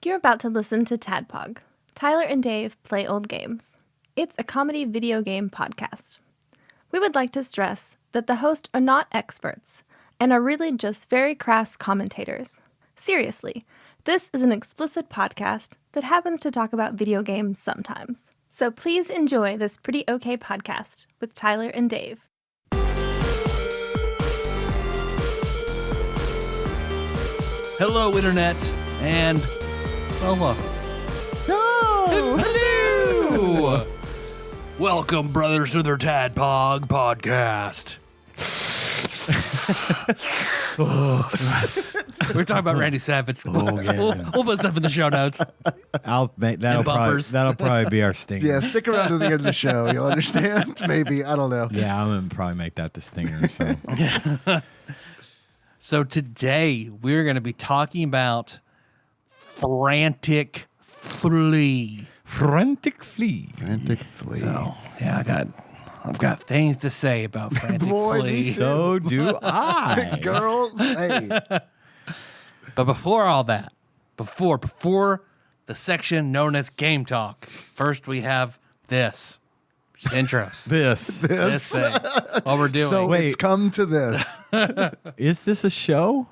You're about to listen to TADPOG, Tyler and Dave Play Old Games. It's a comedy video game podcast. We would like to stress that the hosts are not experts and are really just very crass commentators. Seriously, this is an explicit podcast that happens to talk about video games sometimes. So please enjoy this pretty okay podcast with Tyler and Dave. Hello, Internet, and welcome. Hello! Welcome, brothers, to their TADPOG podcast. We're talking about Randy Savage. Oh, yeah. We'll put stuff in the show notes. That'll probably be our stinger. Yeah, stick around to the end of the show. You'll understand. Maybe. I don't know. Yeah, I'm gonna probably make that the stinger. So, So today we're going to be talking about Frantic Flea. Frantic Flea. Frantic Flea. So yeah, I've got things to say about Frantic Boy, Flea. So do I. Girls, hey. But before all that, before the section known as Game Talk, first we have this. Just intros. This. This thing. What we're doing. So Wait. it's come to this. Is this a show?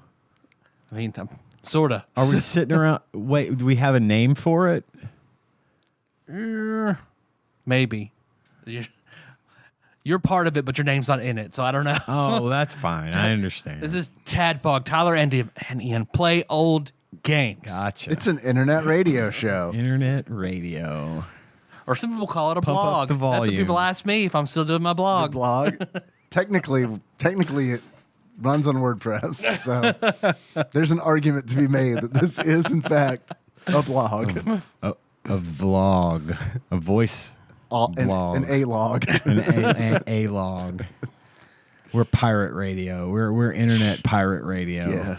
I mean, sort of. Are we sitting around? Wait, do we have a name for it? Maybe. You're part of it, but your name's not in it, so I don't know. Oh, that's fine. I understand. This is TADPOG, Tyler and Ian play old games. Gotcha. It's an internet radio show. Internet radio. Or some people call it a Pump up blog. the That's what volume. people ask me if I'm still doing my The blog. blog. Technically, it runs on WordPress. So there's an argument to be made that this is, in fact, a blog. A vlog. A voice blog. An A-log. An A-log. We're pirate radio. We're internet pirate radio. Yeah.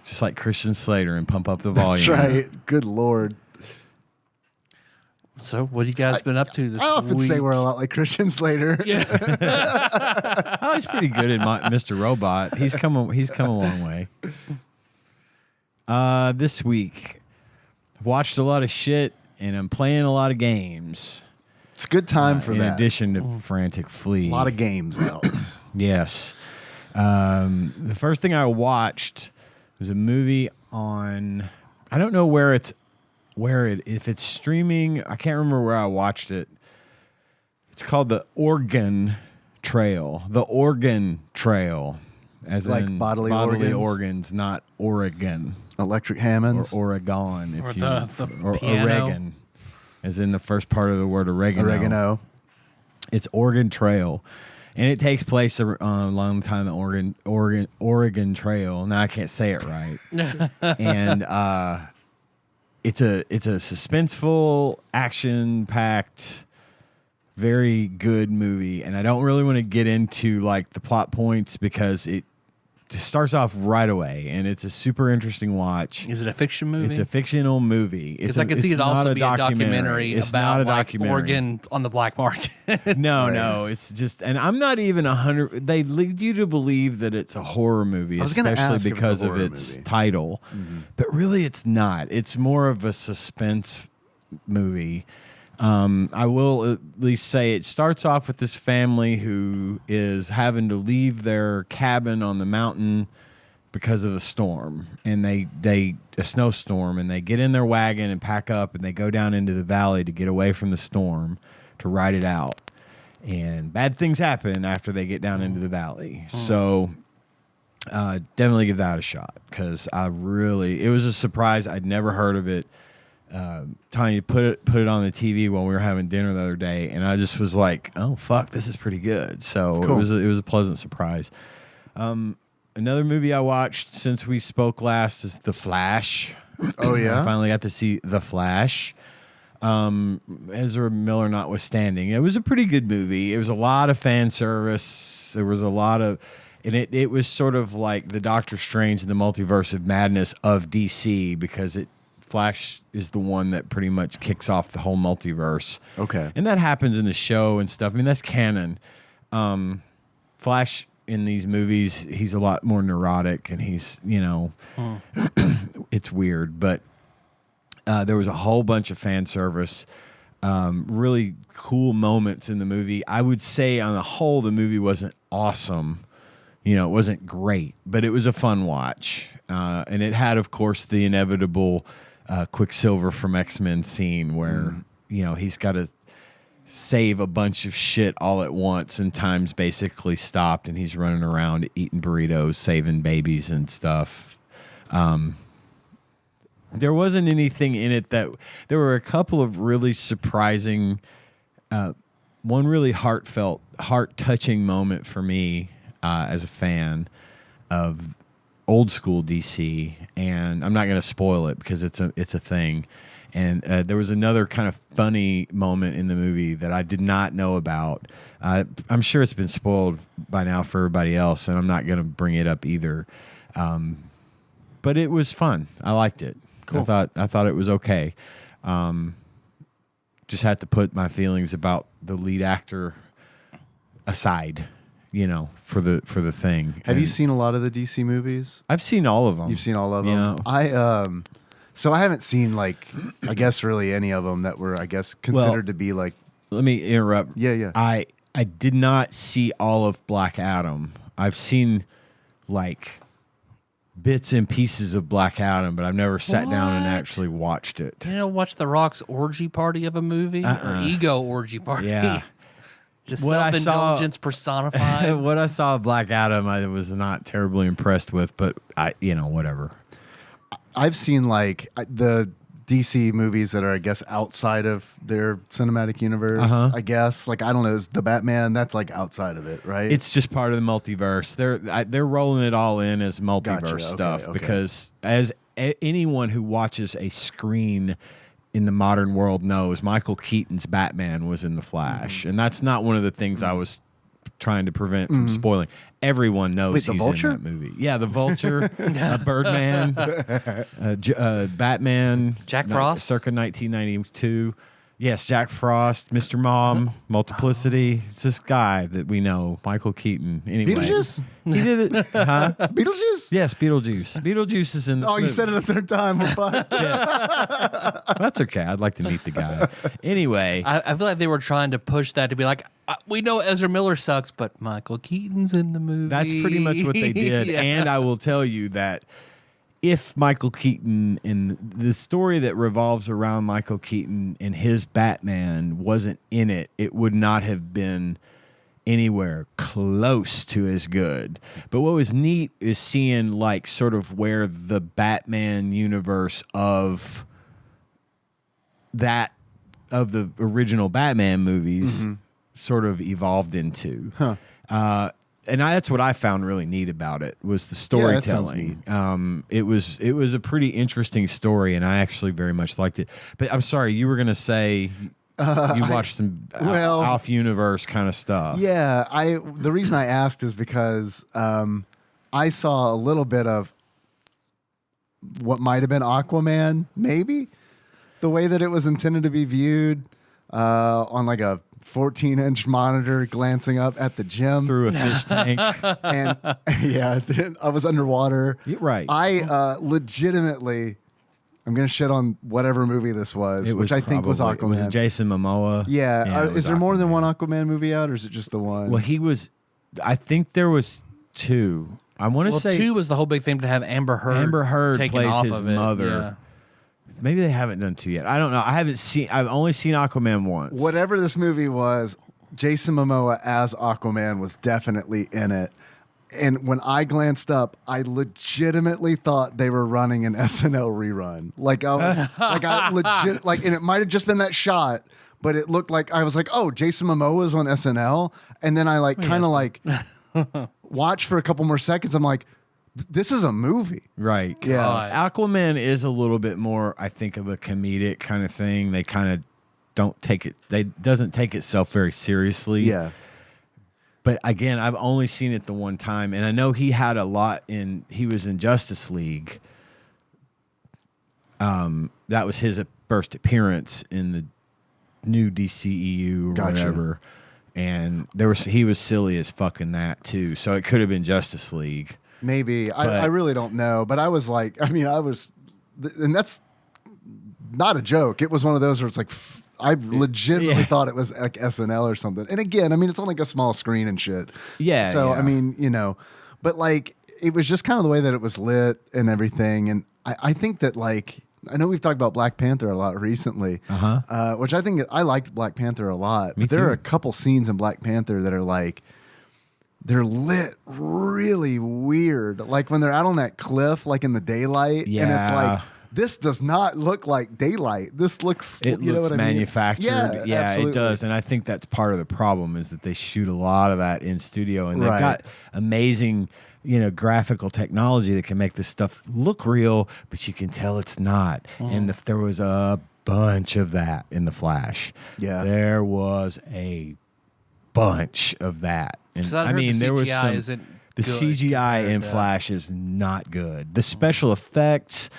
Just like Christian Slater and Pump Up the Volume. That's right. Good Lord. So what have you guys been up to this I often week? say we're a lot like Christian Slater. Yeah. Oh, he's pretty good at Mr. Robot. He's come a long way. This week, I've watched a lot of shit, and I'm playing a lot of games. It's a good time for in that. addition to Frantic Flea. A lot of games out. Yes. The first thing I watched was a movie on, I don't know if it's streaming. I can't remember where I watched it. It's called The Organ Trail. The Organ Trail. As Like in bodily organs, not Oregon. Electric Hammonds. Or Oregon. If Or you the or piano. Oregon. As in the first part of the word Oregano. It's Oregon Trail, and it takes place along the time the Oregon Trail. Now I can't say it right, and it's a suspenseful, action-packed, very good movie. And I don't really want to get into like the plot points because it just starts off right away, and it's a super interesting watch. Is it a fiction movie? It's a fictional movie. Because I can see it also be a documentary It's about not a like documentary. Oregon on the black market. No, it's just, and I'm not even 100. They lead you to believe that it's a horror movie, I was gonna ask especially if it's a because of horror its movie. title. But really, it's not. It's more of a suspense movie. I will at least say it starts off with this family who is having to leave their cabin on the mountain because of a storm, and a snowstorm, and they get in their wagon and pack up, and they go down into the valley to get away from the storm to ride it out. And bad things happen after they get down into the valley. So definitely give that a shot, because it was a surprise. I'd never heard of it. Tanya put it on the TV when we were having dinner the other day, and I just was like, "Oh fuck, this is pretty good." So Cool. it was a pleasant surprise. Another movie I watched since we spoke last is The Flash. Oh, yeah? I finally got to see The Flash. Ezra Miller notwithstanding, it was a pretty good movie. It was a lot of fan service. There was a lot of, and it was sort of like the Doctor Strange and the Multiverse of Madness of DC, because Flash is the one that pretty much kicks off the whole multiverse. Okay. And that happens in the show and stuff. I mean, that's canon. Flash in these movies, he's a lot more neurotic, and he's, it's weird. But There was a whole bunch of fan service, really cool moments in the movie. I would say on the whole, the movie wasn't awesome. You know, it wasn't great, but it was a fun watch. And it had, of course, the inevitable Quicksilver from X-Men scene where, you know, he's got to save a bunch of shit all at once, and time's basically stopped, and he's running around eating burritos, saving babies and stuff. There wasn't anything in it that... There were a couple of really surprising... one really heartfelt, heart-touching moment for me as a fan of old school DC, and I'm not going to spoil it because it's a thing. And there was another kind of funny moment in the movie that I did not know about. I'm sure it's been spoiled by now for everybody else, and I'm not going to bring it up either. But it was fun. I liked it. Cool. I thought it was okay. Just had to put my feelings about the lead actor aside, you know, for the thing. Have you seen a lot of the DC movies? I've seen all of them. You've seen all of them? Yeah. So I haven't seen, like, I guess really any of them that were, I guess, considered to be like... Let me interrupt. Yeah. I did not see all of Black Adam. I've seen, like, bits and pieces of Black Adam, but I've never sat down and actually watched it. You know, watch The Rock's orgy party of a movie? Or ego orgy party? Yeah. Just What I self-indulgence saw- personified. What I saw of Black Adam, I was not terribly impressed with, but whatever. I've seen, like, the DC movies that are, I guess, outside of their cinematic universe, I guess. Like, I don't know, is the Batman, that's, like, outside of it, right? It's just part of the multiverse. They're rolling it all in as multiverse Gotcha. stuff Okay. because as anyone who watches a screen in the modern world knows, Michael Keaton's Batman was in The Flash, and that's not one of the things I was trying to prevent from spoiling. Everyone knows Wait, the he's Vulture? in that movie. Yeah, the Vulture, Birdman, Batman, Jack Frost? circa 1992. Yes, Jack Frost, Mr. Mom, Multiplicity. It's this guy that we know, Michael Keaton. Anyway, Beetlejuice? He did it. Huh? Beetlejuice? Yes, Beetlejuice. Beetlejuice is in. Oh, you said it a third time. We're fine. That's okay. I'd like to meet the guy. Anyway, I feel like they were trying to push that to be like, we know Ezra Miller sucks, but Michael Keaton's in the movie. that's pretty much what they did. Yeah. And I will tell you that if Michael Keaton and the story that revolves around Michael Keaton and his Batman wasn't in it, it would not have been anywhere close to as good. But what was neat is seeing, like, sort of where the Batman universe of the original Batman movies sort of evolved into. And that's what I found really neat about it was the storytelling. It was a pretty interesting story, and I actually very much liked it. But I'm sorry, you were going to say you watched some off-universe kind of stuff. Yeah, the reason I asked is because I saw a little bit of what might have been Aquaman, maybe the way that it was intended to be viewed on like a 14-inch monitor, glancing up at the gym Through a fish tank. and yeah, I was underwater. You're right. I legitimately, I'm gonna shit on whatever movie this was, which I think was Aquaman. Was it Jason Momoa? Yeah. it was Is there more than Aquaman. one Aquaman movie out, or is it just the one? Well, I think there was two. I want to say 2 was the whole big thing to have Amber Heard. Amber Heard taken plays off his of it. mother. Yeah. Maybe they haven't done 2 yet. I don't know. I've only seen Aquaman once. Whatever this movie was, Jason Momoa as Aquaman was definitely in it. And when I glanced up, I legitimately thought they were running an SNL rerun. Like and it might have just been that shot, but it looked like I was like, oh, Jason Momoa's on SNL, and then I watched for a couple more seconds. I'm like, this is a movie. Right. Yeah. God. Aquaman is a little bit more, I think, of a comedic kind of thing. They kind of doesn't take itself very seriously. Yeah. But again, I've only seen it the one time, and I know he had a lot he was in Justice League. That was his first appearance in the new DCEU or Gotcha. whatever. And he was silly as fuck in that too. So it could have been Justice League. Maybe. I really don't know. But I was like, and that's not a joke. It was one of those where it's like I legitimately thought it was like SNL or something. And again, I mean, it's on like a small screen and shit. Yeah. So yeah. I mean, but like it was just kind of the way that it was lit and everything. And I think that like I know we've talked about Black Panther a lot recently, which I think I liked Black Panther a lot. Me But there too. are a couple scenes in Black Panther that are like they're lit really weird. Like when they're out on that cliff, like in the daylight, and it's Yeah. like this does not look like daylight. This looks, It you know looks what I mean? manufactured. Yeah, absolutely. it does. And I think that's part of the problem is that they shoot a lot of that in studio, and they've Right. got amazing, graphical technology that can make this stuff look real, but you can tell it's not. And there was a bunch of that in The Flash. Yeah. There was a bunch of that. And 'Cause I heard the there was CGI some. isn't The good CGI compared in to- Flash is not good. The special effects,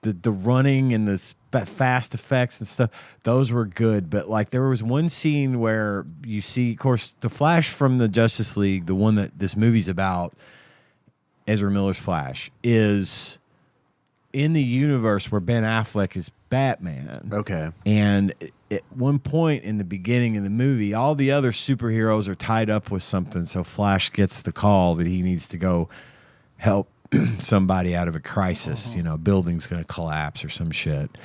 the running and the fast effects and stuff, those were good. But like there was one scene where you see, of course, the Flash from the Justice League, the one that this movie's about, Ezra Miller's Flash, is in the universe where Ben Affleck is Batman. Okay. And at one point in the beginning of the movie, all the other superheroes are tied up with something. So Flash gets the call that he needs to go help somebody out of a crisis. A building's going to collapse or some shit.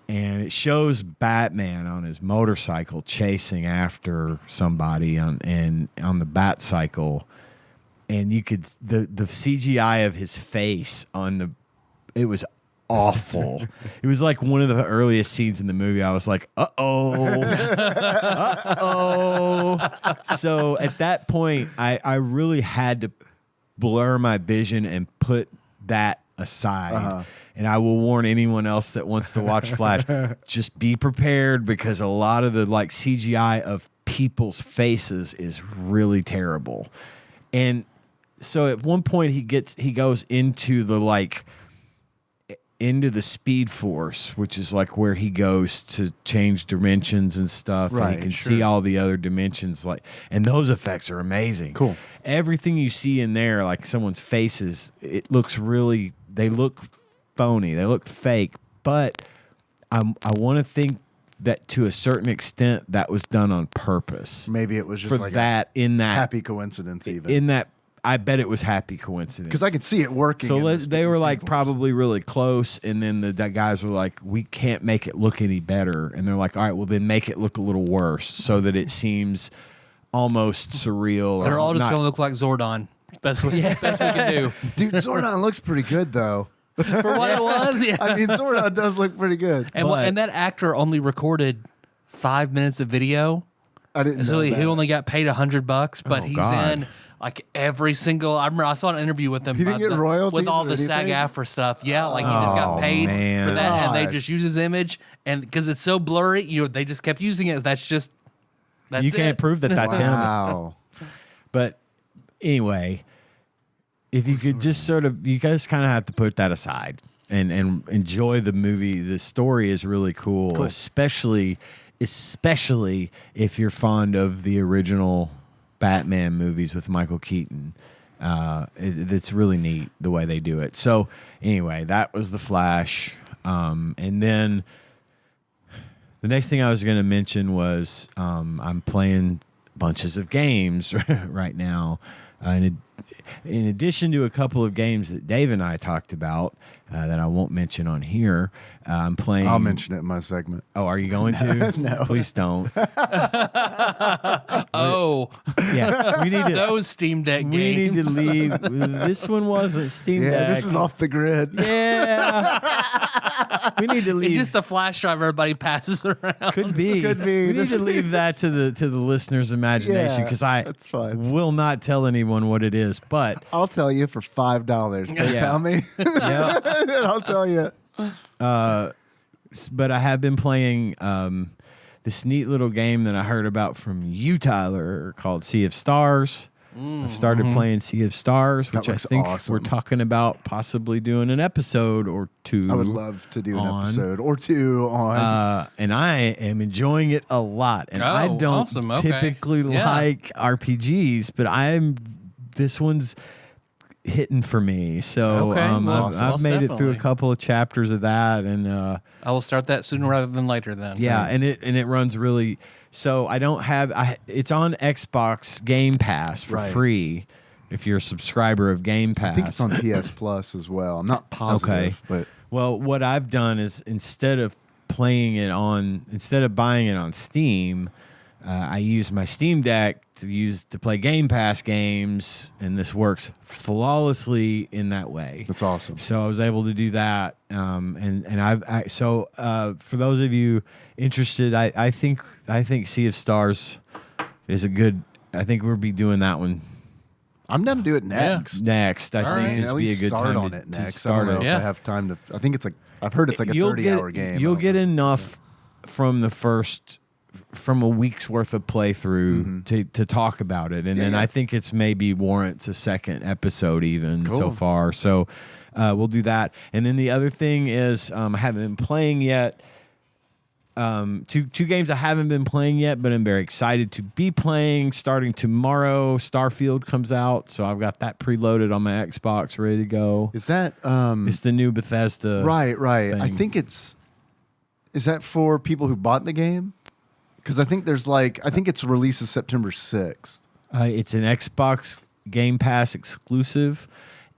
And it shows Batman on his motorcycle chasing after somebody on the Bat cycle. And you could, the CGI of his face it was awful. It was like one of the earliest scenes in the movie. I was like, uh-oh. So at that point, I really had to blur my vision and put that aside. And I will warn anyone else that wants to watch Flash, just be prepared because a lot of the like CGI of people's faces is really terrible. And so at one point he goes into the Speed Force, which is like where he goes to change dimensions and stuff. Right, and you can sure. see all the other dimensions, and those effects are amazing. Cool. Everything you see in there, like someone's faces, it looks they look phony, they look fake, but I want to think that to a certain extent that was done on purpose. Maybe it was just for like that in that happy coincidence even. in that. I bet it was happy coincidence. Because I could see it working. So in this they were Speed like Force. probably really close, and then the guys were like, "We can't make it look any better," and they're like, "All right, well then make it look a little worse, so that it seems almost surreal." They're or all just not- going to look like Zordon. Best we can do. Dude, Zordon looks pretty good though. For what it was, yeah. I mean, Zordon does look pretty good. And that actor only recorded 5 minutes of video. I didn't So know he that. only got paid $100, but he's God. in like every single. I remember I saw an interview with him. He didn't get royalties with all or the SAG anything? AFTRA stuff. Yeah, like he just got paid man. for that, and they God. just use his image, and because it's so blurry, they just kept using it. That's you can't it. prove that that's him. Wow. But anyway, if you could just you guys kind of have to put that aside and enjoy the movie. The story is really cool. especially if you're fond of the original Batman movies with Michael Keaton. It's really neat the way they do it. So anyway, that was The Flash. And then the next thing I was going to mention was I'm playing bunches of games right now. In addition to a couple of games that Dave and I talked about that I won't mention on here, I'm playing. I'll mention it in my segment. Oh, are you going to? No. Please don't. Oh, Yeah, we need to. those Steam Deck We games. need to leave. This one wasn't Steam Yeah, Deck. this is off the grid. Yeah. We need to leave. It's just a flash drive everybody passes around. Could be. Could be. We need This- to leave that to the listener's imagination Yeah, because I that's fine. will not tell anyone what it is. But I'll tell you for $5. PayPal me. yeah, I'll tell you. but I have been playing this neat little game that I heard about from you, Tyler, called Sea of Stars. I've started playing Sea of Stars, which I looks think awesome. we're talking about possibly doing an episode or two. I would love to do an on. episode or two on. And I am enjoying it a lot. And I Oh, don't awesome. Okay. typically Yeah. like RPGs, but this one's hitting for me. So Okay, well, I've made it through a definitely. couple of chapters of that, and I will start that sooner rather than later then. yeah, and it runs really. So I don't have. It's on Xbox Game Pass for Right. free. If you're a subscriber of Game Pass, I think it's on PS Plus as well. I'm not positive, but well, what I've done is instead of buying it on Steam, I use my Steam Deck to play Game Pass games, and this works flawlessly in that way. that's awesome. So I was able to do that, for those of you interested, I think Sea of Stars is a good. I think we'll be doing that one I'm down to do it next. next. I All think right. this At would be a least good start time on to it next. start I don't know it. if Yeah. I have time to. I think it's like I've heard it's like a You'll 30-hour game. You'll get enough from a week's worth of playthrough to talk about it, and then yeah. I think it's maybe warrants a second episode even so Cool. far. So we'll do that, and then the other thing is I haven't been playing yet. Two games I haven't been playing yet, but I'm very excited to be playing. Starting tomorrow, Starfield comes out, so I've got that preloaded on my Xbox, ready to go. Is that It's the new Bethesda. right? I thing. think it's. Is that for people who bought the game? Because I think it's releases September 6th. It's an Xbox Game Pass exclusive,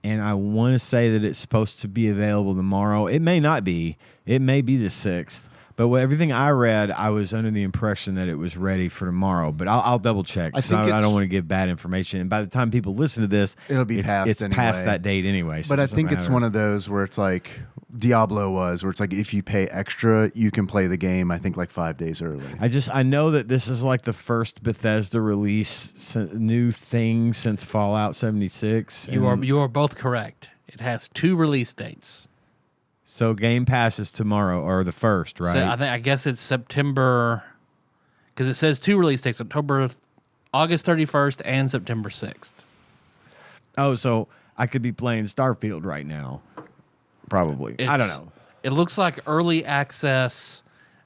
and I want to say that it's supposed to be available tomorrow. It may not be. It may be the 6th. But everything I read, I was under the impression that it was ready for tomorrow. But I'll double check. I think I don't want to give bad information. And by the time people listen to this, It'll be past it's anyway. past that date anyway. So But it I doesn't think it's matter. one of those where it's like Diablo was, where it's like if you pay extra, you can play the game. I think like 5 days early. I know that this is like the first Bethesda release, new thing since Fallout 76. You and are both correct. It has 2 release dates. So Game Pass is tomorrow or the 1st, right? So I guess it's September, because it says 2 release dates: August 31st and September 6th. Oh, so I could be playing Starfield right now. Probably. I don't know. It looks like early access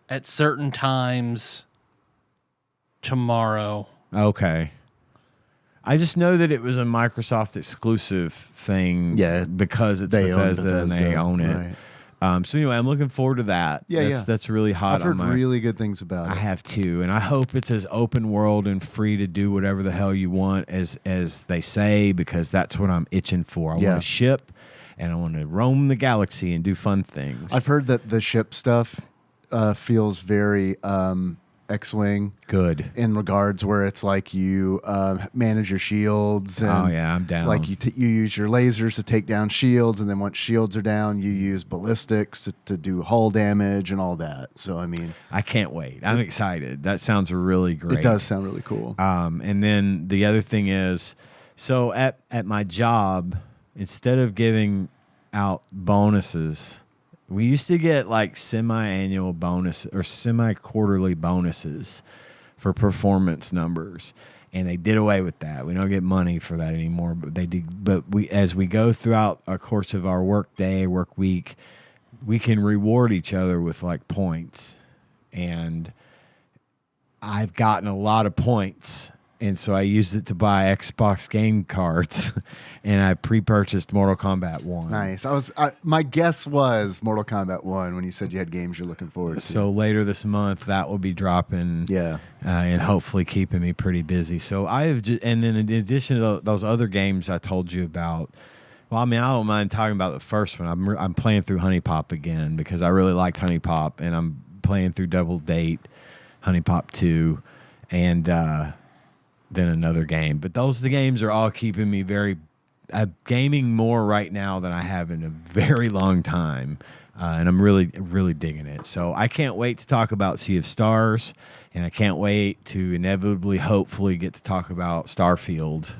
at certain times tomorrow. Okay. I just know that it was a Microsoft exclusive thing. Yeah, Because it's they own Bethesda and they Bethesda, own it. right. So anyway, I'm looking forward to that. Yeah. That's really hot I've heard on my. really good things about I it. have too, and I hope it's as open world and free to do whatever the hell you want as they say, because that's what I'm itching for. I Yeah. want to ship, and I want to roam the galaxy and do fun things. I've heard that the ship stuff feels very X-Wing Good. in regards where it's like you manage your shields. And Oh yeah, I'm down. Like you use your lasers to take down shields, and then once shields are down, you use ballistics to do hull damage and all that. So I mean, I can't wait. I'm excited. That sounds really great. it does sound really cool. And then the other thing is, so at my job, instead of giving out bonuses, we used to get like semi-annual bonus or semi-quarterly bonuses for performance numbers, and they did away with that. We don't get money for that anymore, but they did. But as we go throughout our course of our work day, work week, we can reward each other with like points, and I've gotten a lot of points. And so I used it to buy Xbox game cards, and I pre-purchased Mortal Kombat 1. Nice. My guess was Mortal Kombat 1 when you said you had games you're looking forward to. So later this month, that will be dropping, Yeah. and hopefully keeping me pretty busy. So and then in addition to those other games I told you about, well, I mean, I don't mind talking about the first one. I'm playing through Honey Pop again because I really liked Honey Pop, and I'm playing through Double Date, Honey Pop 2, and then another game. But the games are all keeping me gaming more right now than I have in a very long time. And I'm really, really digging it. So I can't wait to talk about Sea of Stars, and I can't wait to inevitably, hopefully, get to talk about Starfield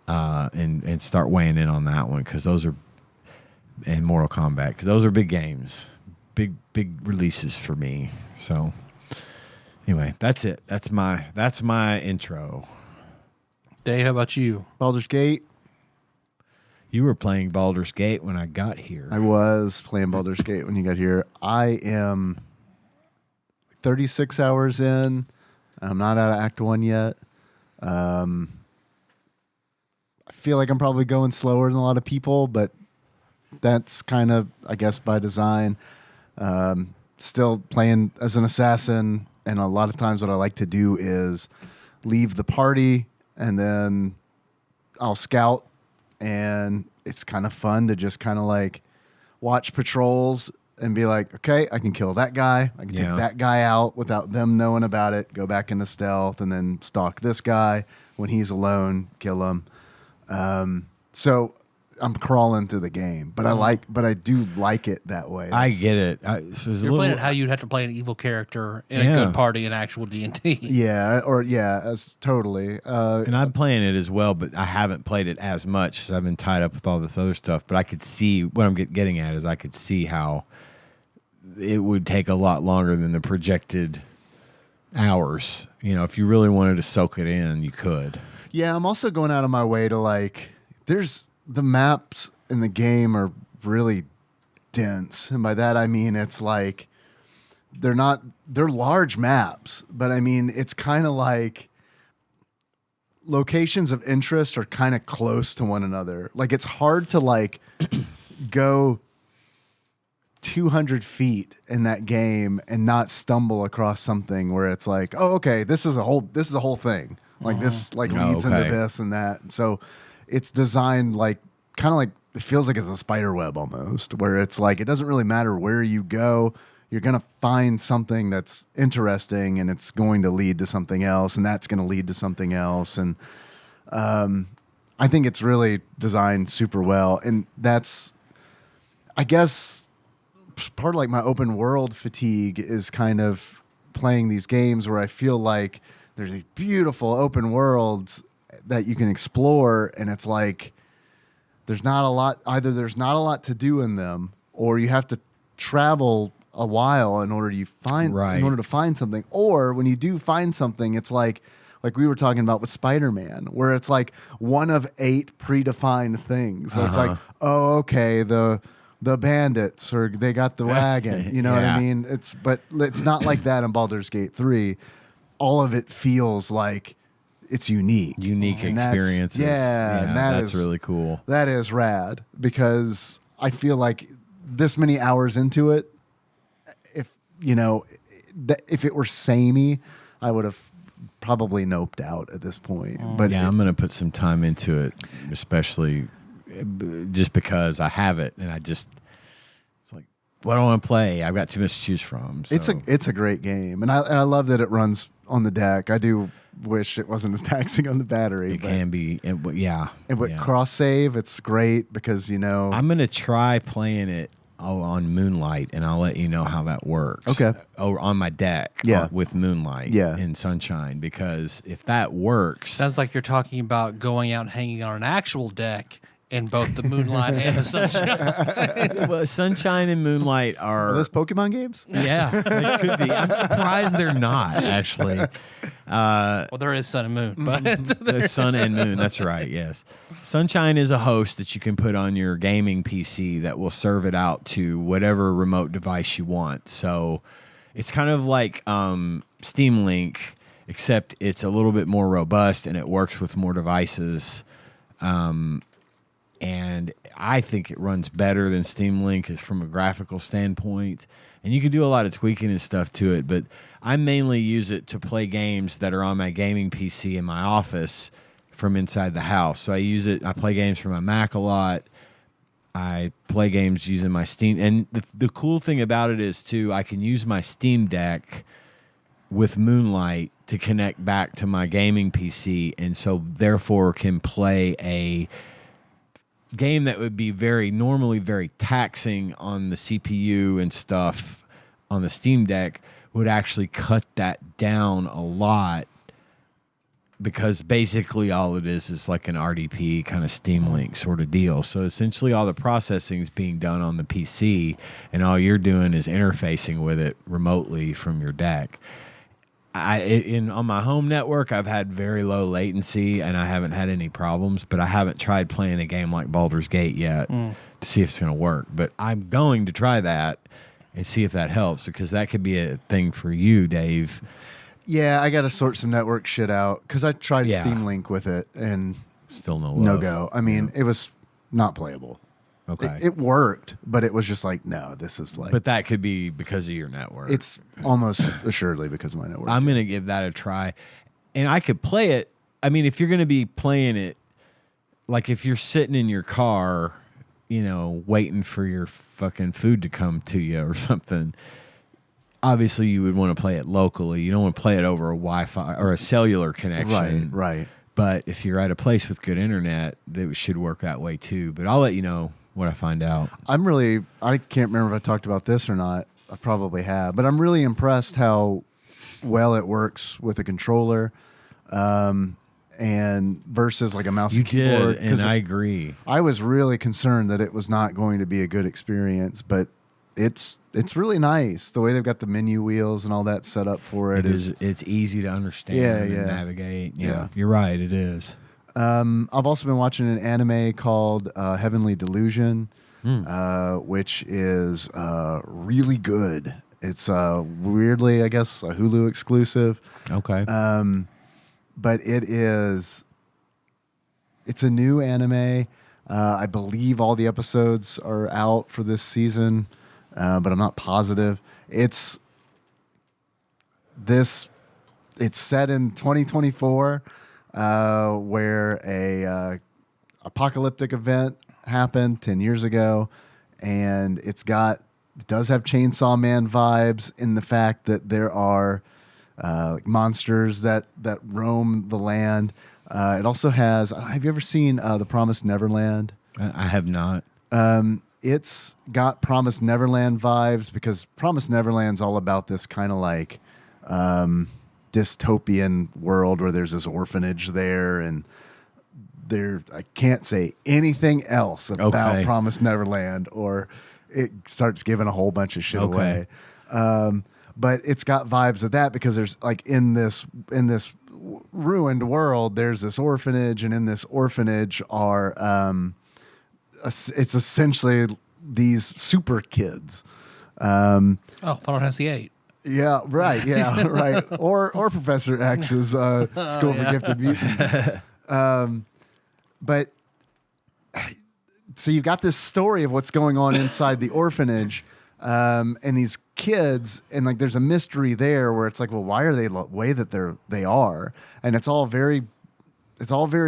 and start weighing in on that one, because those are, and Mortal Kombat, because those are big games, big releases for me. So anyway, that's it. That's my intro. Dave, how about you? Baldur's Gate. You were playing Baldur's Gate when I got here. I was playing Baldur's Gate when you got here. I am 36 hours in. I'm not out of Act 1 yet. I feel like I'm probably going slower than a lot of people, but that's kind of, I guess, by design. Still playing as an assassin, and a lot of times what I like to do is leave the party and then I'll scout, and it's kind of fun to just kind of like watch patrols and be like, okay, I can kill that guy. I can take that guy out without them knowing about it, go back into stealth, and then stalk this guy when he's alone, kill him. So I'm crawling through the game, but I do like it that way. I get it. You're playing it how you'd have to play an evil character in a good party in actual D&D. Yeah, as totally. And I'm playing it as well, but I haven't played it as much because I've been tied up with all this other stuff. But I could see what I'm getting at is I could see how it would take a lot longer than the projected hours. You know, if you really wanted to soak it in, you could. Yeah, I'm also going out of my way to like. The maps in the game are really dense. And by that, I mean, it's like, they're large maps, but I mean, it's kind of like locations of interest are kind of close to one another. Like, it's hard to like go 200 feet in that game and not stumble across something where it's like, oh, okay, this is a whole thing. Like this like leads into this and that. So it's designed like kind of like it feels like it's a spider web almost, where it's like it doesn't really matter where you go, you're gonna find something that's interesting, and it's going to lead to something else, and that's going to lead to something else, and I think it's really designed super well, and that's, I guess, part of like my open world fatigue is kind of playing these games where I feel like there's these beautiful open worlds that you can explore, and it's like there's not a lot to do in them, or you have to travel a while in order to find something, or when you do find something, it's like we were talking about with Spider-Man, where it's like one of 8 predefined things where it's like, oh, okay, the bandits, or they got the wagon, you know what I mean? But it's not like that in Baldur's Gate 3. All of it feels like it's unique experiences. And that's really cool. That is rad, because I feel like this many hours into it, if it were samey, I would have probably noped out at this point. But I'm going to put some time into it, especially just because I have it, and it's like, what do I want to play? I've got too much to choose from. So. It's a great game, and I love that it runs on the deck. I do wish it wasn't as taxing on the battery. It can be, cross save, it's great because I'm going to try playing it on Moonlight, and I'll let you know how that works. Okay. On my deck with Moonlight and Sunshine, because if that works... Sounds like you're talking about going out and hanging on an actual deck in both the Moonlight and the Sunshine. Well, Sunshine and Moonlight are those Pokemon games? Yeah, they could be. I'm surprised they're not, actually. Well, there is Sun and Moon, but there's Sun and Moon. That's right. Yes, Sunshine is a host that you can put on your gaming PC that will serve it out to whatever remote device you want. So it's kind of like Steam Link, except it's a little bit more robust and it works with more devices. And I think it runs better than Steam Link from a graphical standpoint. And you can do a lot of tweaking and stuff to it, but I mainly use it to play games that are on my gaming PC in my office from inside the house. So I play games from my Mac a lot. I play games using my Steam. And the cool thing about it is, too, I can use my Steam Deck with Moonlight to connect back to my gaming PC, and so therefore can play a game that would be normally very taxing on the CPU and stuff on the Steam Deck would actually cut that down a lot, because basically all it is like an RDP kind of Steam Link sort of deal. So essentially all the processing is being done on the PC, and all you're doing is interfacing with it remotely from your deck. On my home network, I've had very low latency, and I haven't had any problems, but I haven't tried playing a game like Baldur's Gate yet to see if it's going to work. But I'm going to try that and see if that helps, because that could be a thing for you, Dave. Yeah, I got to sort some network shit out, because I tried Steam Link with it, and Still no love. no go. I mean, it was not playable. Okay. It worked, but it was just like, no, this is like. But that could be because of your network. It's almost assuredly because of my network. I'm going to give that a try. And I could play it. I mean, if you're going to be playing it, like if you're sitting in your car, you know, waiting for your fucking food to come to you or something, obviously you would want to play it locally. You don't want to play it over a Wi-Fi or a cellular connection. Right. But if you're at a place with good internet, it should work that way too. But I'll let you know what I find out. I can't remember if I talked about this or not. I probably have, but I'm really impressed how well it works with a controller, and versus like a mouse and keyboard. And I agree. I was really concerned that it was not going to be a good experience, but it's really nice the way they've got the menu wheels and all that set up for it. It's easy to understand and navigate. Yeah. You're right. It is. I've also been watching an anime called Heavenly Delusion, which is really good. It's weirdly, I guess, a Hulu exclusive. Okay. But it's a new anime. I believe all the episodes are out for this season, but I'm not positive. It's set in 2024. Where a apocalyptic event happened 10 years ago, and it does have Chainsaw Man vibes in the fact that there are monsters that roam the land. It also has. Have you ever seen The Promised Neverland? I have not. It's got Promised Neverland vibes because Promised Neverland's all about this kind of like dystopian world where there's this orphanage there, and I can't say anything else about Promised Neverland or it starts giving a whole bunch of shit away. But it's got vibes of that because there's like in this ruined world, there's this orphanage, and in this orphanage are it's essentially these super kids. Final Fantasy VIII. Yeah, right. Yeah, right. Or Professor X's School for Gifted Mutants. But so you've got this story of what's going on inside the orphanage, and these kids, and like there's a mystery there where it's like, well, why are they the way that they are? And it's all very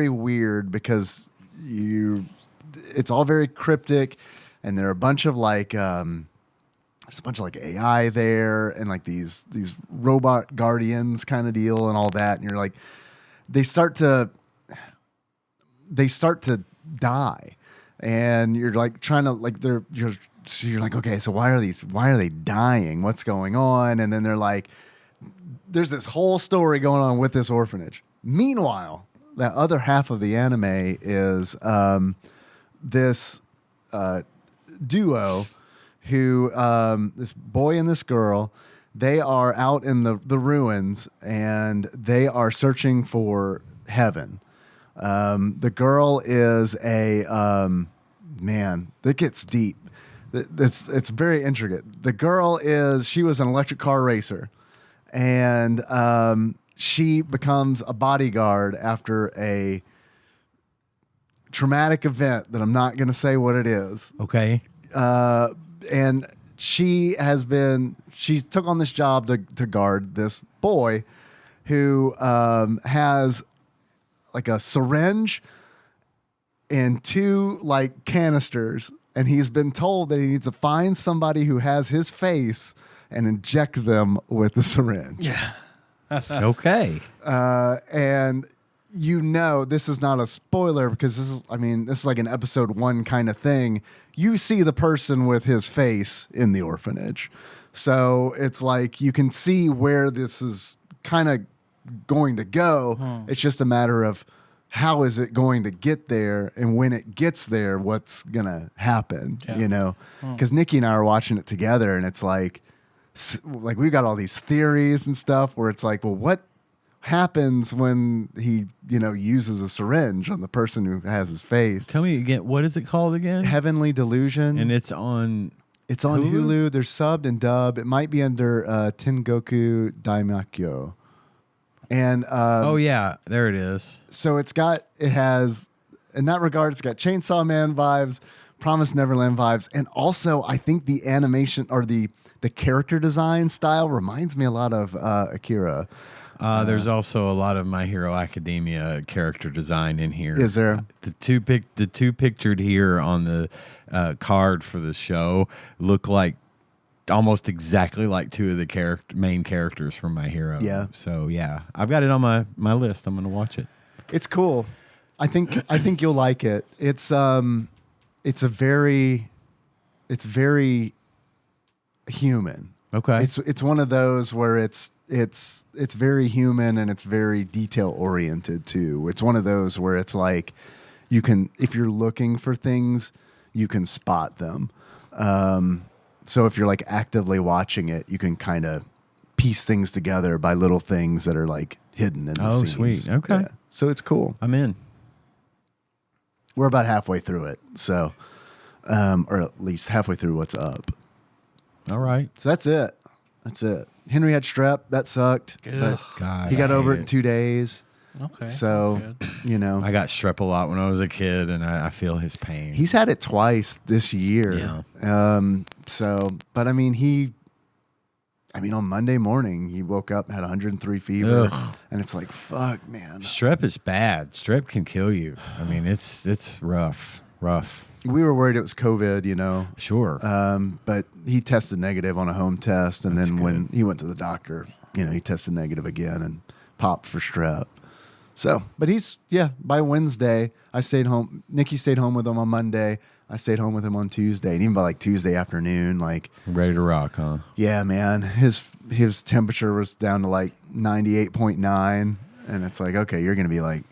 weird because it's all very cryptic, and there are a bunch of like. There's a bunch of like AI there and like these robot guardians kind of deal and all that. And you're like, they start to die, and you're like trying to like you're like, okay, so why are they dying? What's going on? And then they're like, there's this whole story going on with this orphanage. Meanwhile, that other half of the anime is this duo who this boy and this girl, they are out in the ruins, and they are searching for heaven. The girl is a man, that gets deep. It's very intricate. The girl she was an electric car racer, and she becomes a bodyguard after a traumatic event that I'm not going to say what it is. Okay. And she took on this job to guard this boy who has like a syringe and two like canisters, and he's been told that he needs to find somebody who has his face and inject them with the syringe. Yeah. Okay. And this is not a spoiler because this is like an episode 1 kind of thing. You see the person with his face in the orphanage. So it's like you can see where this is kind of going to go. It's just a matter of how is it going to get there, and when it gets there, what's going to happen, Because Nikki and I are watching it together, and it's like we've got all these theories and stuff where it's like, well, what happens when he uses a syringe on the person who has his face? Tell me again, what is it called again? Heavenly Delusion. And it's on Hulu. There's subbed and dubbed. It might be under Tengoku Daimakyo. And oh yeah, there it is. So it has in that regard, it's got Chainsaw Man vibes, Promised Neverland vibes, and also I think the animation or the character design style reminds me a lot of Akira. There's also a lot of My Hero Academia character design in here. Is there? The two pictured here on the card for the show look like almost exactly like two of the main characters from My Hero. Yeah. So yeah, I've got it on my list. I'm going to watch it. It's cool. I think you'll like it. It's very human. Okay. It's one of those where it's very human and it's very detail oriented too. It's one of those where it's like you can, if you're looking for things, you can spot them. So if you're like actively watching it, you can kind of piece things together by little things that are like hidden in the scenes. Sweet. Okay. Yeah. So it's cool. I'm in. We're about halfway through it. So, or at least halfway through what's up. All right. So that's it. That's it. Henry had strep. That sucked. Ugh. But God, he got I over hate it in 2 days. Okay. So, good. you know, I got strep a lot when I was a kid, and I feel his pain. he's had it twice this year. Yeah. So, but I mean, on Monday morning, he woke up, had 103 fever, Ugh. and it's like, fuck, man. Strep is bad. Strep can kill you. I mean, it's rough. We were worried it was COVID, you know. Sure. But he tested negative on a home test, and That's then good. when he went to the doctor, you know, he tested negative again and popped for strep. So, but by Wednesday, I stayed home. Nikki stayed home with him on Monday. I stayed home with him on Tuesday, and even by like Tuesday afternoon, like, Ready to rock, huh? yeah, man, his temperature was down to like 98.9, and it's like, okay, you're gonna be like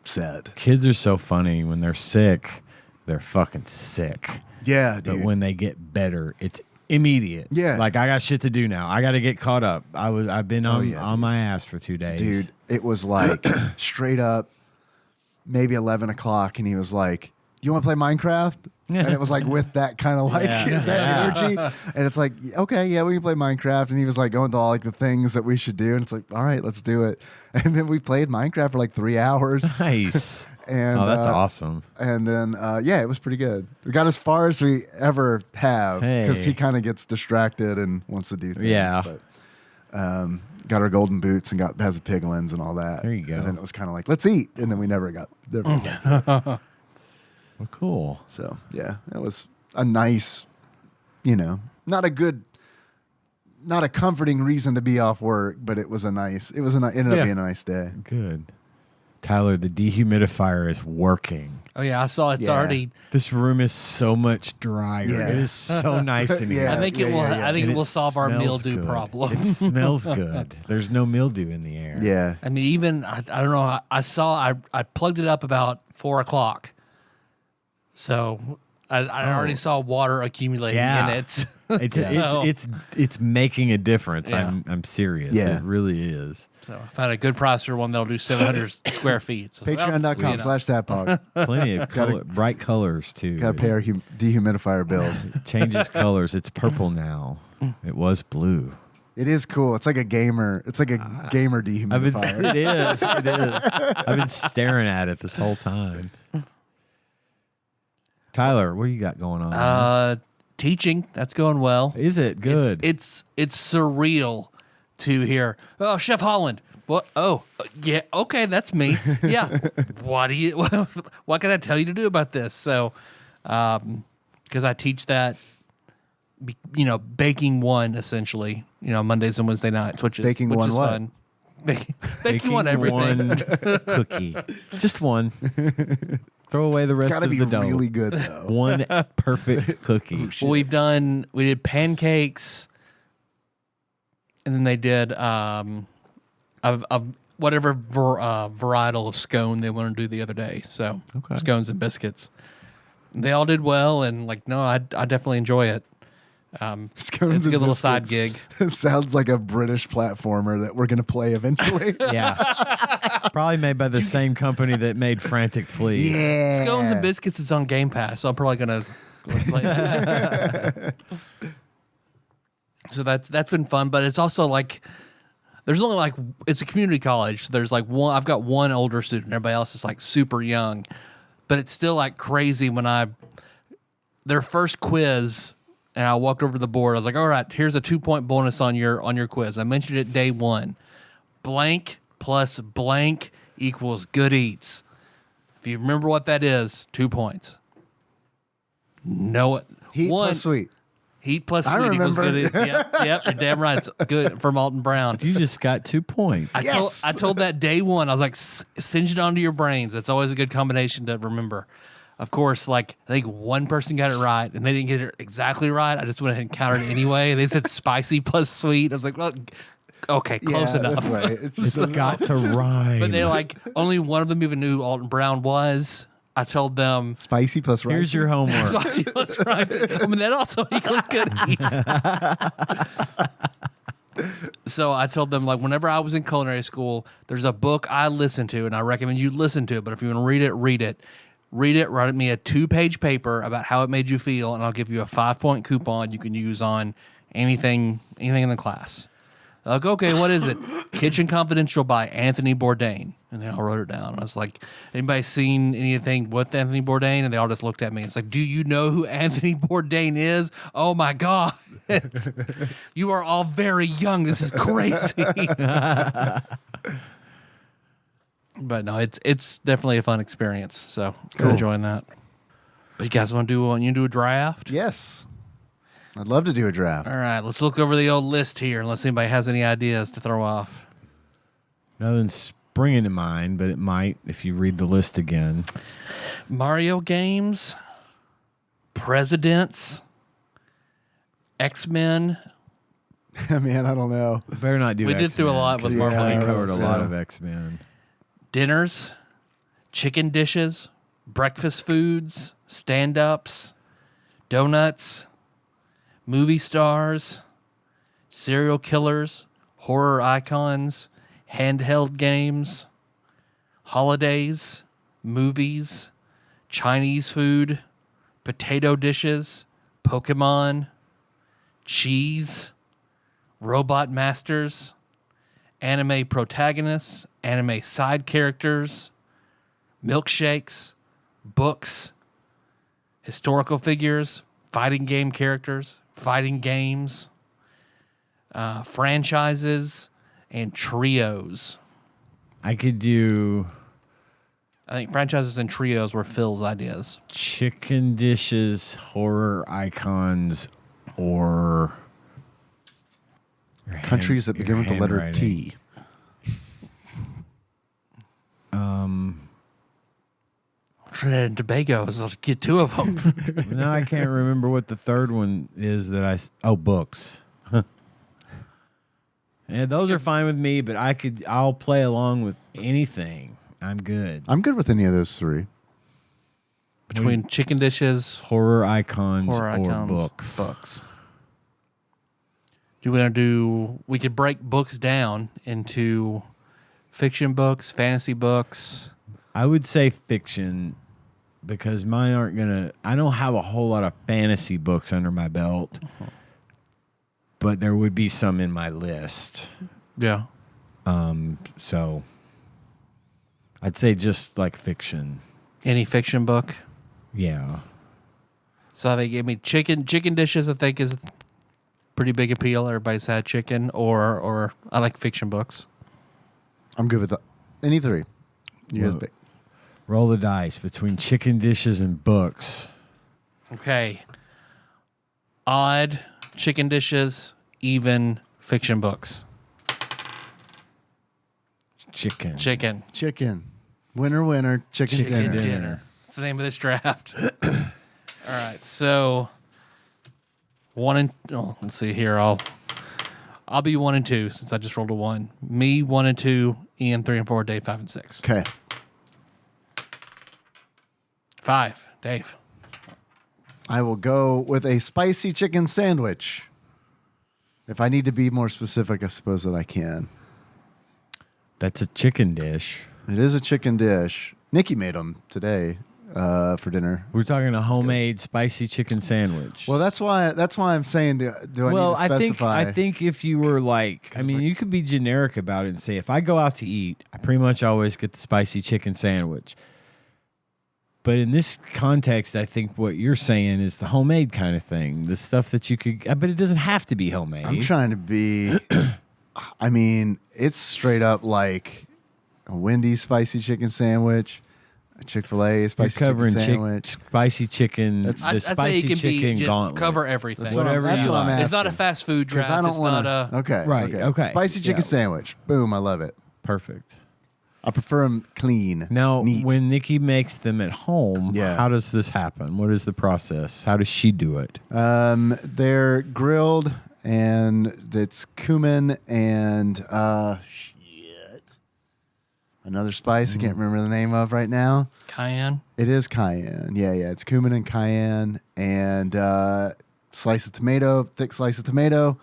set. Kids are so funny. When they're sick, they're fucking sick. Yeah, But dude. when they get better, it's immediate. Yeah. Like, I got shit to do now. I got to get caught up. I've been on my ass for 2 days. Dude, it was like straight up maybe 11 o'clock, and he was like, do you want to play Minecraft? And it was like with that kind of like Yeah. that energy. And it's like, okay, yeah, we can play Minecraft. And he was like going to all like the things that we should do. And it's like, all right, let's do it. And then we played Minecraft for like 3 hours. Nice. And that's awesome. And then, it was pretty good. We got as far as we ever have because Hey. he kind of gets distracted and wants to do things. Yeah. But got our golden boots and has the piglins and all that. There you go. And then it was kind of like, let's eat. And then we never got to it. Well, cool. So, yeah, that was a nice, you know, not a comforting reason to be off work, but it was ended up being a nice day. Good. Tyler, the dehumidifier is working. Oh yeah, I saw it's Yeah. already. This room is so much drier. Yeah. It is so nice in here. Yeah. I think it will. I think And it will solve our smells mildew good. problem. It smells good. There's no mildew in the air. Yeah. I mean, even I don't know. I plugged it up about 4:00, so I already saw water accumulating Yeah. in it. It's making a difference. Yeah. I'm serious. Yeah. It really is. So I found a good price for one that'll do 700 square feet. So, Patreon.com/TADPOG. Plenty of bright colors too. Got to pay our dehumidifier bills. It changes colors. It's purple now. It was blue. It is cool. It's like a gamer. It's like a gamer dehumidifier. It is. It is. I've been staring at it this whole time. Tyler, what do you got going on? Teaching, that's going well. Is it good? It's surreal to hear. Oh, Chef Holland. What? Oh, yeah. Okay, that's me. Yeah. What can I tell you to do about this? So, because I teach that, baking one essentially. Mondays and Wednesday nights, which is Baking which one is what? fun. Baking one everything. One cookie. Just one. Throw away the rest It's got to of be the dough. really good though. One perfect cookie. Well, we did pancakes, and then they did of whatever varietal of scone they want to do the other day. So Okay. scones and biscuits. They all did well, and I definitely enjoy it. Scones It's a and good little side gig. biscuits. Sounds like a British platformer that we're going to play eventually. Yeah. Probably made by the same company that made Frantic Flea. Yeah. Scones and biscuits is on Game Pass, so I'm probably gonna play that. So that's been fun, but it's also like there's only it's a community college. So there's one. I've got one older student. Everybody else is like super young. but it's still like crazy when their first quiz, and I walked over to the board. I was like, all right, here's a 2-point bonus on your quiz. I mentioned it day one. Blank plus blank equals good eats. If you remember what that is, 2 points. No, Heat plus sweet. Heat plus I sweet equals remember. good eats. Yep, you're damn right. It's good for Malton Brown. You just got 2 points. I told that day one, I was like, singe it onto your brains. That's always a good combination to remember. Of course, like, I think one person got it right, and they didn't get it exactly right. I just went ahead and counted it anyway. They said spicy plus sweet. I was like, well, okay, close enough. That's right. It's got to rhyme. But they like, only one of them even knew who Alton Brown was. I told them, spicy plus rice. Here's your homework. spicy plus rice. I mean, that also equals good eats. So I told them, like, whenever I was in culinary school, there's a book I listen to, and I recommend you listen to it. But if you want to read it, read it. Read it, write me a 2-page paper about how it made you feel, and I'll give you a 5-point coupon you can use on anything in the class. Like, okay, what is it? Kitchen Confidential by Anthony Bourdain. And they all wrote it down. I was like, anybody seen anything with Anthony Bourdain? And they all just looked at me. It's like, do you know who Anthony Bourdain is? Oh, my God. You are all very young. This is crazy. But no, it's definitely a fun experience. So I'm enjoying that. But you guys want to do a draft? Yes. I'd love to do a draft. All right, let's look over the old list here, unless anybody has any ideas to throw off. Nothing's springing to mind, but it might if you read the list again. Mario games, Presidents, X-Men. Man, I don't know. Better not do We X-Men, did do a lot with 'cause Marvel we games. covered a so. lot of X-Men. Dinners, chicken dishes, breakfast foods, stand-ups, donuts, movie stars, serial killers, horror icons, handheld games, holidays, movies, Chinese food, potato dishes, Pokemon, cheese, robot masters, anime protagonists, anime side characters, milkshakes, books, historical figures, fighting game characters, fighting games, franchises, and trios. I could do I think franchises and trios were Phil's ideas. chicken dishes, horror icons, or Countries that begin with the letter handwriting. T. Trinidad and Tobago, so I'll get 2 of them. Now I can't remember what the third one is that books. Yeah, those are fine with me, but I'll play along with anything. I'm good. I'm good with any of those 3. Between chicken dishes, Horror icons horror or icons, books. Do you want to do? We could break books down into fiction books, fantasy books. I would say fiction because mine aren't gonna. I don't have a whole lot of fantasy books under my belt, but there would be some in my list. Yeah. So I'd say just like fiction. Any fiction book. Yeah. So they gave me chicken dishes. I think is pretty big appeal. Everybody's had chicken, or I like fiction books. I'm good with any 3. You guys Well, pick. roll the dice between chicken dishes and books. Okay. Odd chicken dishes, even fiction books. Chicken. Chicken. Winner, chicken dinner. That's the name of this draft. All right, so let's see here. I'll be 1 and 2 since I just rolled a 1. Me 1 and 2. Ian 3 and 4. Dave 5 and 6. Okay. 5. Dave. I will go with a spicy chicken sandwich. If I need to be more specific, I suppose that I can. That's a chicken dish. It is a chicken dish. Nikki made them today for dinner. We're talking a homemade spicy chicken sandwich. Well, that's why I'm saying, do I need to specify? I think if you were like, I mean, you could be generic about it and say, if I go out to eat, I pretty much always get the spicy chicken sandwich. But in this context, I think what you're saying is the homemade kind of thing, the stuff that you could. But it doesn't have to be homemade. I'm trying to be. I mean, it's straight up like a Wendy's spicy chicken sandwich, a Chick-fil-A spicy chicken sandwich, spicy chicken, I'd say spicy it can chicken be just gauntlet. cover everything. That's what I'm like. It's not a fast food draft. I don't It's want not a. Okay. Right, okay. Spicy chicken sandwich. Boom. I love it. Perfect. I prefer them clean. Now, neat. when Nikki makes them at home, Yeah. how does this happen? What is the process? How does she do it? They're grilled, and it's cumin and another spice I can't remember the name of right now. Cayenne. It is cayenne. Yeah, it's cumin and cayenne, and slice of tomato, thick slice of tomato.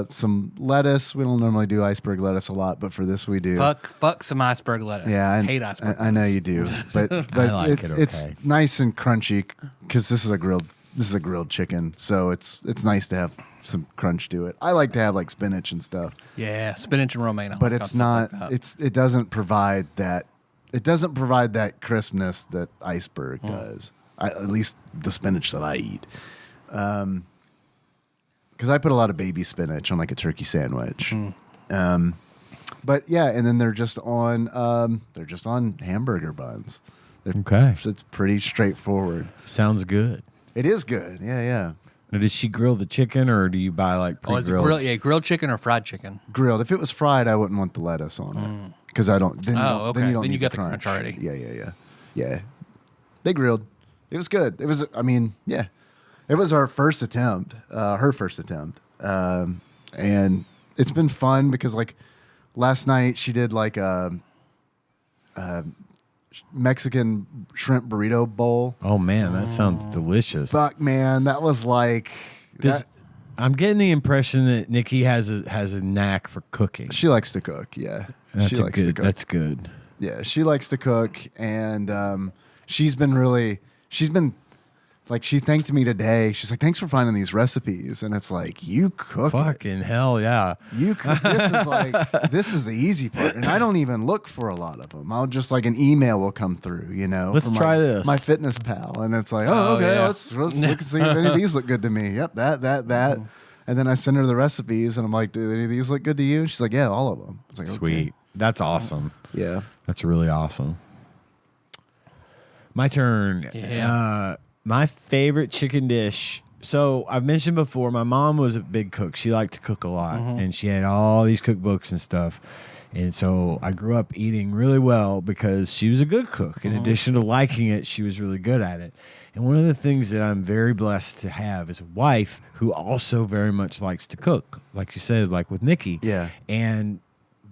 Some lettuce. We don't normally do iceberg lettuce a lot, but for this we do. Fuck some iceberg lettuce. Yeah, I hate iceberg lettuce. I know you do, but I like it it's okay. nice and crunchy because this is a grilled chicken, so it's nice to have some crunch to it. I like to have like spinach and stuff, Yeah, spinach and romaine. I but like it's stuff not. like that. It doesn't provide that. It doesn't provide that crispness that iceberg does. At least the spinach that I eat. Because I put a lot of baby spinach on like a turkey sandwich. But yeah, and then they're just on hamburger buns. Okay. So it's pretty straightforward. Sounds good. It is good. Yeah. Now, does she grill the chicken, or do you buy like Oh, is it pre-grilled? grilled chicken or fried chicken? Grilled. If it was fried, I wouldn't want the lettuce on it because I don't. Then you don't, Oh, then you okay. don't Then you need got the crunch already. Yeah. They grilled. It was good. It was. I mean, yeah. It was our first attempt. Her first attempt. And it's been fun because like last night she did like a Mexican shrimp burrito bowl. Oh man, that sounds delicious. Fuck, man, that was like. I'm getting the impression that Nikki has a knack for cooking. She likes to cook. Yeah, That's she likes good. to cook. That's good. Yeah, she likes to cook, and she's been like, she thanked me today. She's like, "Thanks for finding these recipes," and it's like, you cook. Fucking hell, yeah. You cook. This is the easy part, and I don't even look for a lot of them. I'll just like an email will come through, Let's from try this. My fitness pal, and it's like, Oh, okay, yeah. let's look and see if any of these look good to me. Yep, that. And then I send her the recipes, and I'm like, "Do any of these look good to you?" And she's like, "Yeah, all of them." It's like, Sweet. okay. That's awesome. Yeah. That's really awesome. My turn. Yeah. My favorite chicken dish. So I've mentioned before, my mom was a big cook. She liked to cook a lot, and she had all these cookbooks and stuff. And so I grew up eating really well because she was a good cook. In addition to liking it, she was really good at it. And one of the things that I'm very blessed to have is a wife who also very much likes to cook, like you said, like with Nikki. Yeah. And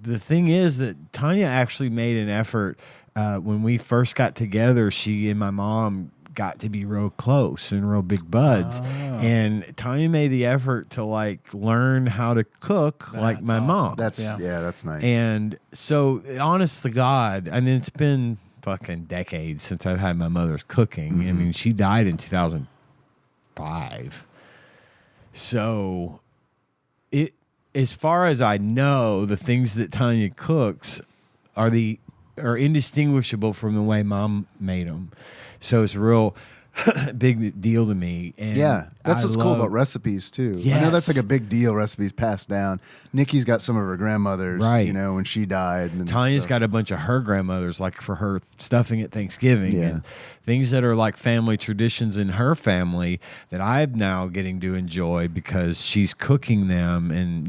the thing is that Tanya actually made an effort when we first got together. She and my mom got to be real close and real big buds. And Tanya made the effort to like learn how to cook like my awesome. mom. That's nice. And so, honest to God, and it's been fucking decades since I've had my mother's cooking. I mean, she died in 2005. So, as far as I know, the things that Tanya cooks are indistinguishable from the way Mom made them. So it's a real big deal to me. And Yeah, that's I what's cool love- about recipes too. I know that's Yes. like a big deal. Recipes passed down. Nikki's got some of her grandmothers, Right. when she died. And Tanya's stuff. got a bunch of her grandmothers, like for her stuffing at Thanksgiving, Yeah. and things that are like family traditions in her family that I'm now getting to enjoy because she's cooking them, and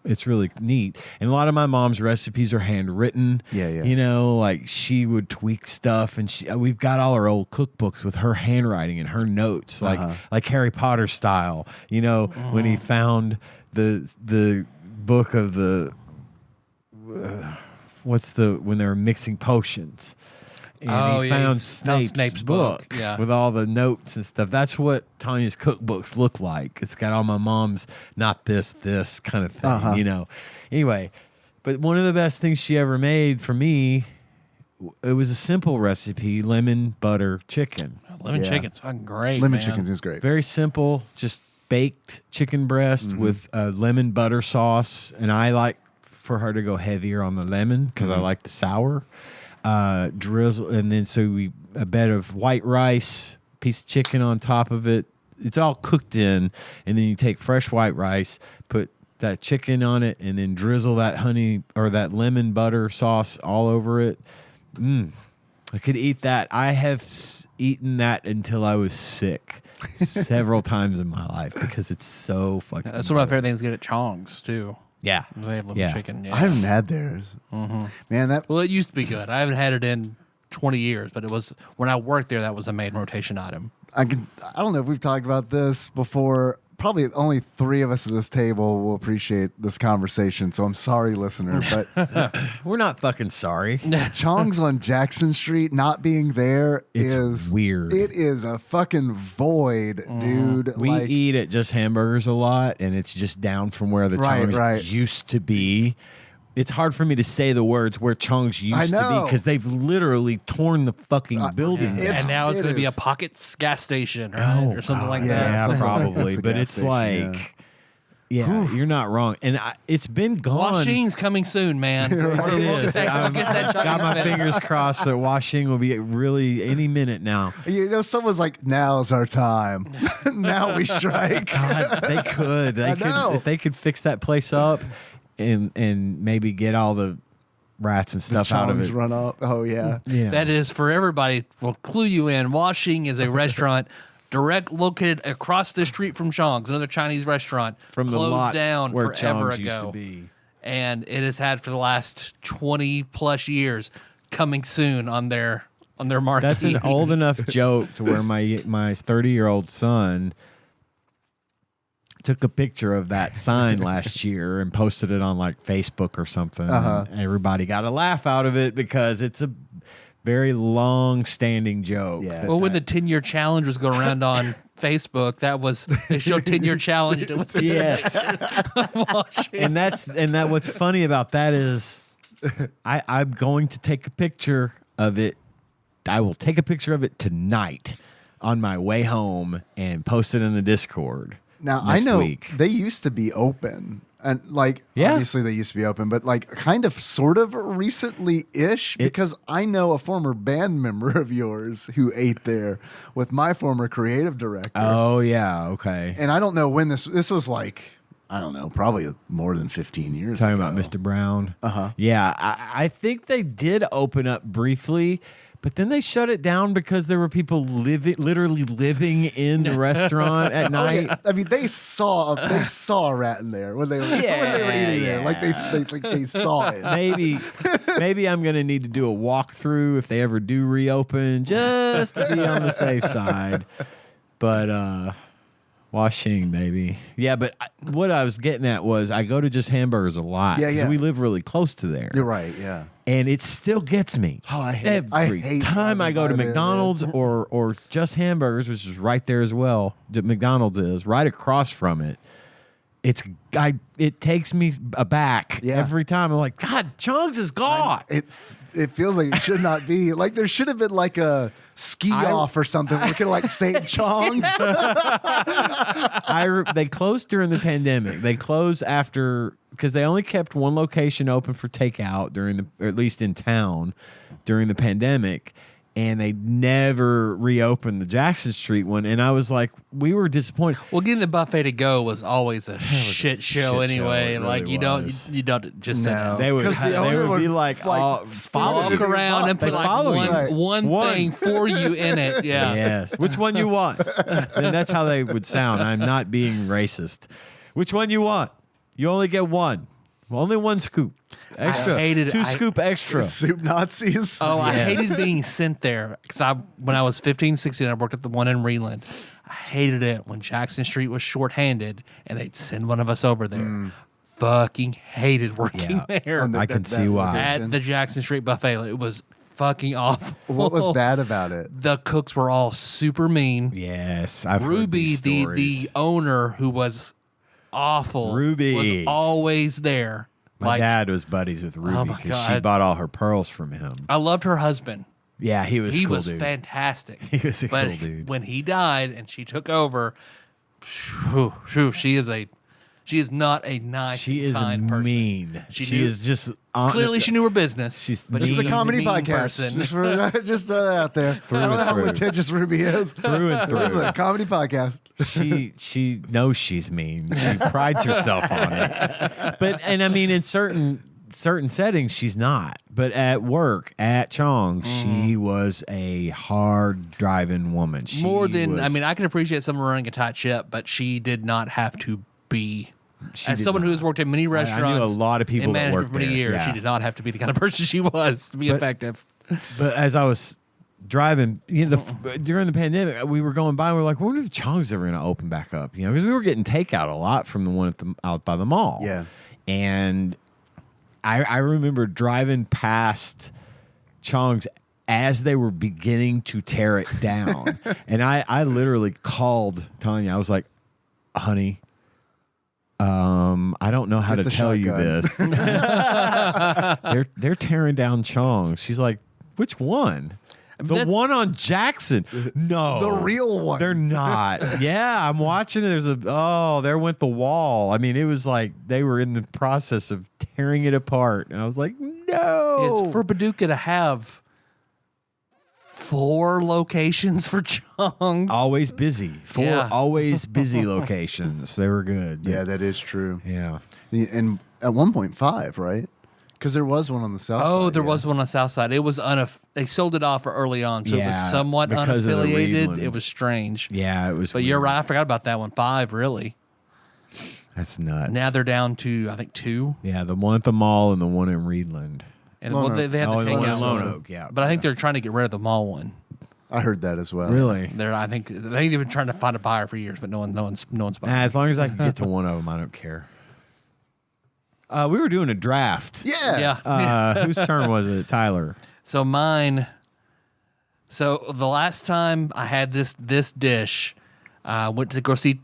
it's really neat. And a lot of my mom's recipes are handwritten. Yeah. Like she would tweak stuff, and we've got all our old cookbooks with her handwriting and her notes, like Harry Potter style. When he found the book of the when they were mixing potions. And he found Snape's book with all the notes and stuff. That's what Tanya's cookbooks look like. It's got all my mom's not this kind of thing, Anyway, but one of the best things she ever made for me, it was a simple recipe, lemon butter chicken. Lemon chicken's fucking great. Lemon man. chickens is great. Very simple, just baked chicken breast with lemon butter sauce. And I like for her to go heavier on the lemon because I like the sour. drizzle, and then a bed of white rice, piece of chicken on top of it. It's all cooked in, and then you take fresh white rice, put that chicken on it, and then drizzle that honey or that lemon butter sauce all over it. I could eat that. I have eaten that until I was sick several times in my life because it's so fucking That's one of my favorite things to get at Chong's, too. Yeah. They have little Yeah. chicken. Yeah. I haven't had theirs. Man, that Well, it used to be good. I haven't had it in 20 years, but it was when I worked there, that was a main rotation item. I don't know if we've talked about this before. Probably only 3 of us at this table will appreciate this conversation, so I'm sorry, listener. But We're not fucking sorry. Chong's on Jackson Street not being there It's is weird. It is a fucking void, dude. We Like, eat at Just Hamburgers a lot, and it's just down from where the Right, Chong's right. used to be. It's hard for me to say the words where Chong's used to be know. because they've literally torn the fucking building it's- down. And now it's it going to be a is. Pockets gas station, right? Or something like yeah, that. Yeah, So- probably. It's a But gas it's station, like, yeah, you're not wrong. And it's been gone. Washing's coming soon, man. It is. I've Got my fingers crossed that Washing will be really any minute now. You know, someone's like, "Now's our time. Now we strike." God, they could. They could know. if they could fix that place up and maybe get all the rats and stuff out of Chong's it. run up. Oh yeah. Yeah. That is for everybody. We'll clue you in. Washing is a restaurant located across the street from Chong's, another Chinese restaurant. from the closed lot down where forever Chong's ago. used to be. And it has had for the last 20 plus years coming soon on their marquee. That's an old enough joke to where my 30-year-old son took a picture of that sign last year and posted it on like Facebook or something. And everybody got a laugh out of it because it's a very long-standing joke. Yeah. Well, when the 10-year challenge was going around on Facebook, they showed 10-year challenge. It was Yes. and that what's funny about that is I'm going to take a picture of it. I will take a picture of it tonight on my way home and post it in the Discord. Now next I know week. they used to be open, and like Yeah. obviously they used to be open, but like kind of sort of recently-ish because I know a former band member of yours who ate there with my former creative director. Oh yeah, okay. And I don't know when this was like, I don't know, probably more than 15 years Talking ago. about Mr. Brown. Uh-huh. Yeah, I think they did open up briefly, but then they shut it down because there were people literally living in the restaurant at Oh, night. yeah. I mean, they saw a rat in there when they were, when they were eating there. Like they saw it. Maybe I'm gonna need to do a walkthrough if they ever do reopen, just to be on the safe side. But Washing, baby. Yeah, but what I was getting at was I go to Just Hamburgers a lot. Yeah, 'cause yeah. we live really close to there. You're right. Yeah. And it still gets me. Oh, I hate Every time I go to driving by there, McDonald's or Just Hamburgers, which is right there as well. McDonald's is right across from it. It takes me aback Yeah. every time. I'm like, God, Chong's is gone. It feels like it should not be. Like there should have been like a ski off or something. We're gonna like St. Chong's. They closed during the pandemic. They closed after because they only kept one location open for takeout or at least in town during the pandemic. And they never reopened the Jackson Street one. And I was like, we were disappointed. Well, getting the buffet to go was always a shit show shit show, anyway. it like really you was. don't just sit down. They would 'Cause the they owner would be would, like, like, oh, follow walk you. around and They put like follow you. Right. one One. thing for you in it. Yeah. Yes. Which one you want? And that's how they would sound. I'm not being racist. Which one you want? You only get one. Only one scoop. Extra. hated it. Two scoop extra. Soup Nazis. Oh, I Yes. hated being sent there because when I was 15, 16, I worked at the one in Reland. I hated it when Jackson Street was shorthanded and they'd send one of us over there. Fucking hated working Yeah. there I can see why. at the Jackson Street buffet. It was fucking awful. What was bad about it? The cooks were all super mean. Yes. I've heard Ruby, these the stories. owner who was awful, Ruby. was always there. My dad was buddies with Ruby Oh my because she God. bought all her pearls from him. I loved her husband. Yeah, he was He cool was dude. fantastic. He was a but cool dude. when he died and she took over, she is a She is not a nice, She is kind person. mean. She knew- is just Clearly, she knew her business. But This is a mean, comedy mean podcast. person. Just throw that out there. I don't know and how through. litigious Ruby is. Through and This is through. a comedy podcast. She knows she's mean. She prides herself on it. And I mean, in certain settings, she's not. But at work, at Chong, she was a hard driving woman. She More than, I was- mean, I can appreciate someone running a tight ship, but she did not have to be. She As did someone not. who's worked in many restaurants, I knew a lot of people in that management worked for many there, years, yeah. she did not have to be the kind of person she was to be effective. But as I was driving, during the pandemic, we were going by and we were like, I wonder if Chong's ever going to open back up, because we were getting takeout a lot from the one out by the mall. Yeah. And I remember driving past Chong's as they were beginning to tear it down. And I literally called Tanya. I was like, honey, I don't know how Get to the tell you shotgun. this. They're tearing down Chong. She's like, which one? The that- one on Jackson. No. The real one. They're not. Yeah, I'm watching it. There went the wall. I mean, it was like they were in the process of tearing it apart. And I was like, no. It's for Paducah to have 4 locations for Chong's. Always busy. 4 Yeah. always busy locations. They were good. Yeah, that is true. Yeah. And at 1.5, right? Because there was one on the south side. Oh, there yeah. was one on the south side. It was they sold it off early on, so it Yeah, was somewhat because of the unaffiliated. Reedland. It was strange. Yeah, it was But you're weird. right. I forgot about that one. 5, really. That's nuts. Now they're down to, I think, 2. Yeah, the one at the mall and the one in Reedland. And Lone well, they have Oh, to and the take one in out Lone one. Oak, yeah. But I think they're trying to get rid of the mall one. I heard that as well. Really? I think they've been trying to find a buyer for years, but no one's buying. Nah, as long as I can get to one of them, I don't care. We were doing a draft. Yeah. Yeah. Whose turn was it? Tyler. So mine. So the last time I had this dish, went to go see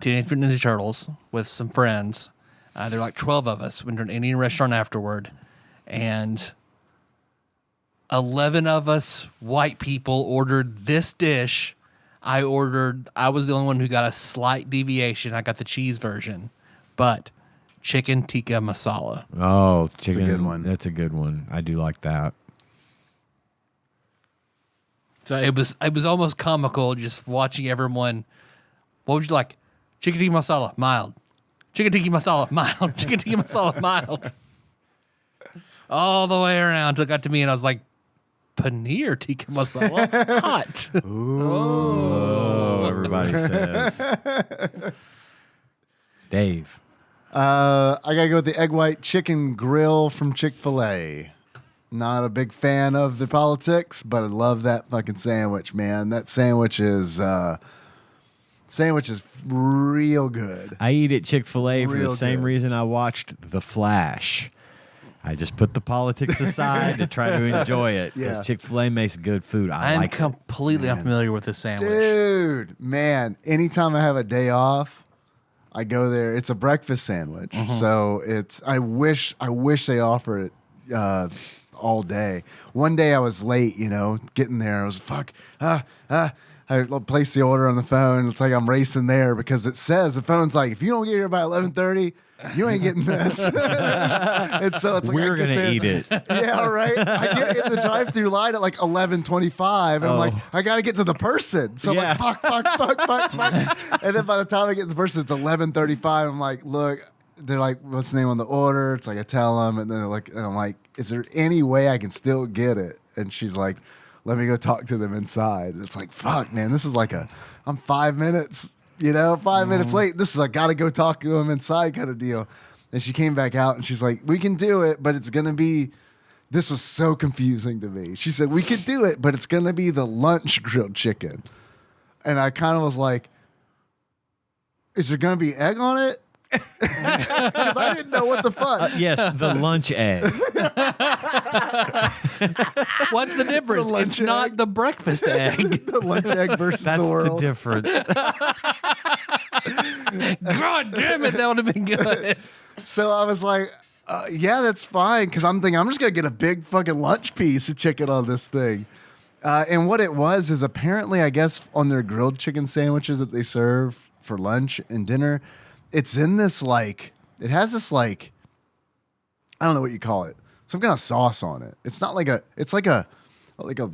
Teenage Mutant Ninja Turtles with some friends. There were like 12 of us. Went to an Indian restaurant afterward, and 11 of us white people ordered this dish. I was the only one who got a slight deviation. I got the cheese version, but chicken tikka masala. Oh, chicken. a good one. That's a good one. I do like that. So it was almost comical just watching everyone. What would you like? Chicken tikka masala, mild. Chicken tikka masala, mild. Chicken tikka masala, mild. All the way around till it got to me, and I was like, paneer tikka masala, hot. Oh, everybody says. Dave. I gotta go with the egg white chicken grill from Chick-fil-A. Not a big fan of the politics, but I love that fucking sandwich, man. That sandwich is real good. I eat at Chick-fil-A for the Real same good. reason I watched The Flash. I just put the politics aside to try to enjoy it because Yeah. Chick-fil-A makes good food. I I'm like it. completely unfamiliar with this sandwich. Dude, man, anytime I have a day off, I go there. It's a breakfast sandwich. So I wish they offer it all day. One day I was late, getting there. I was I placed the order on the phone. It's like I'm racing there because it says the phone's like, if you don't get here by 11:30, you ain't getting this. And so it's like We're I get gonna there- eat it. Yeah, right. I get in the drive-through line at like 11:25, and I'm like, Oh. I gotta get to the person. So Yeah. I'm like, fuck. And then by the time I get to the person, it's 11:35. I'm like, look. They're like, what's the name on the order? It's like I tell them, and then they're like, and I'm like, is there any way I can still get it? And she's like, let me go talk to them inside. It's like, fuck, man, this is like I'm 5 minutes, 5 minutes late. This is I gotta go talk to them inside kind of deal. And she came back out and she's like, we can do it, but it's gonna be. This was so confusing to me. She said, we could do it, but it's gonna be the lunch grilled chicken. And I kind of was like, is there gonna be egg on it? Because I didn't know what the fuck. Yes, the lunch egg. What's the difference? lunch It's not egg. the breakfast egg. The lunch egg versus That's the the world. difference. God damn it, that would have been good. So I was like, yeah, that's fine. Because I'm thinking I'm just gonna get a big fucking lunch piece of chicken on this thing. And what it was is apparently, I guess, on their grilled chicken sandwiches that they serve for lunch and dinner, it's in this like it has this like I don't know what you call it. Some kind of sauce on it. It's not like it's like a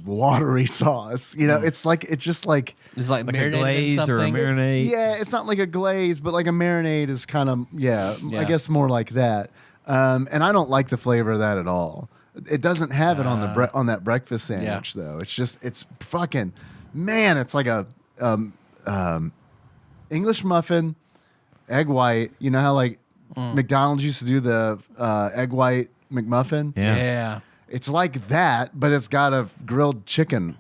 watery sauce. You know, it's just like It's like Like a marinated in glaze or a something. marinade. yeah, it's not like a glaze, but like a marinade is kind of Yeah. I guess more like that. And I don't like the flavor of that at all. It doesn't have it on the on that breakfast sandwich though. It's fucking man. It's like a English muffin, egg white. You know how like McDonald's used to do the egg white McMuffin? Yeah. It's like that, but it's got a grilled chicken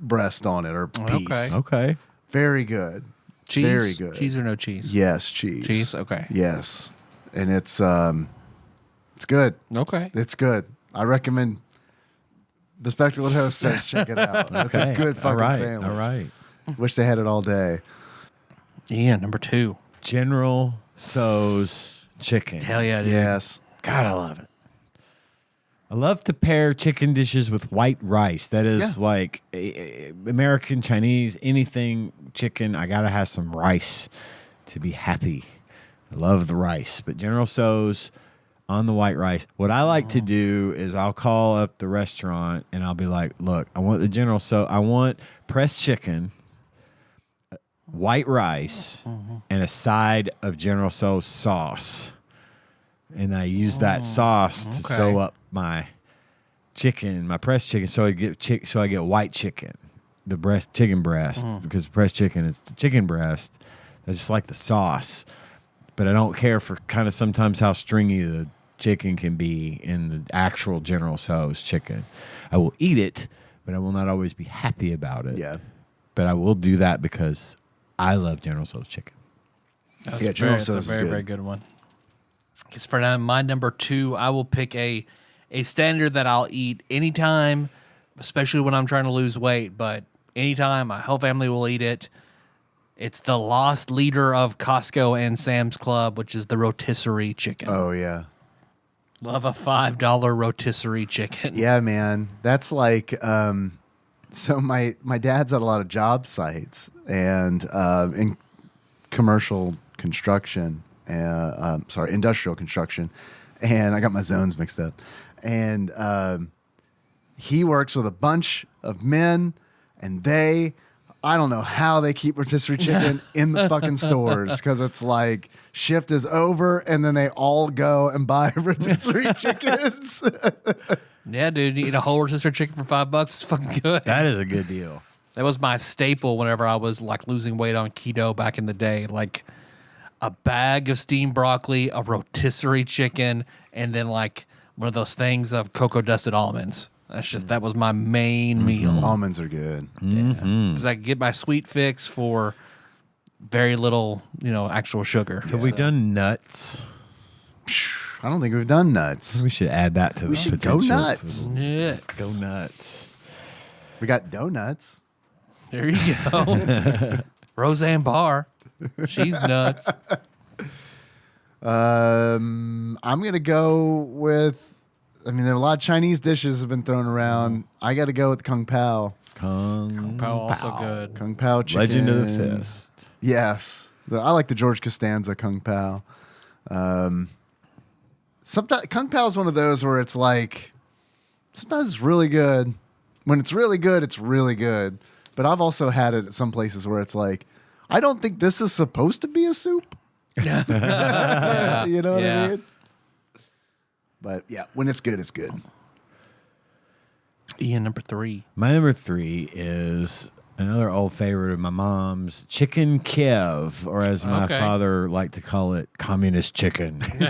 breast on it or piece. Okay. Okay. Very good. Cheese? Very good. Cheese or no cheese? Yes, cheese. Cheese? Okay. Yes. And it's good. Okay. It's good. I recommend the Spectacled Host says check it out. It's a good fucking all right. sandwich. All right. Wish they had it all day. Ian, number 2. General Tso's chicken. Hell yeah, dude. Yes. God, I love it. I love to pair chicken dishes with white rice. That is like American, Chinese, anything chicken. I got to have some rice to be happy. I love the rice. But General Tso's on the white rice. What I like to do is I'll call up the restaurant and I'll be like, look, I want the General Tso. I want pressed chicken, white rice, and a side of General Tso's sauce. And I use that sauce to sew up my chicken, my pressed chicken, so I get white chicken, the chicken breast, because pressed chicken is the chicken breast. I just like the sauce, but I don't care for kind of sometimes how stringy the chicken can be in the actual General Tso's chicken. I will eat it, but I will not always be happy about it. Yeah. But I will do that because I love General Tso's chicken. Yeah, General That's a Tso's is very, good. very good one. Because for now, my number 2, I will pick a standard that I'll eat anytime, especially when I'm trying to lose weight. But anytime, my whole family will eat it. It's the lost leader of Costco and Sam's Club, which is the rotisserie chicken. Oh, yeah. Love a $5 rotisserie chicken. Yeah, man. That's like so my dad's at a lot of job sites and in commercial construction, industrial construction, and I got my zones mixed up. And he works with a bunch of men, and I don't know how they keep rotisserie chicken in the fucking stores, because it's like shift is over and then they all go and buy rotisserie chickens. Yeah, dude, you eat a whole rotisserie chicken for $5. It's fucking good. That is a good deal. That was my staple whenever I was like losing weight on keto back in the day. Like a bag of steamed broccoli, a rotisserie chicken, and then like one of those things of cocoa dusted almonds. That was my main meal. Almonds are good. Because I could get my sweet fix for very little, actual sugar. Have we done nuts? I don't think we've done nuts. We should add that to the should go potential nuts. food. Yes. Go nuts. We got donuts. There you go. Roseanne Barr. She's nuts. I'm gonna go with. I mean, there are a lot of Chinese dishes have been thrown around. I got to go with Kung Pao. Kung Pao also Pao. good. Kung Pao chicken. Legend of the Fist. Yes, I like the George Costanza Kung Pao. Sometimes Kung Pao is one of those where it's like sometimes it's really good. When it's really good, it's really good. But I've also had it at some places where it's like, I don't think this is supposed to be a soup. You know what I mean? But yeah, when it's good, it's good. Ian, number 3. My number 3 is another old favorite of my mom's, chicken Kiev, or as my father liked to call it, communist chicken. You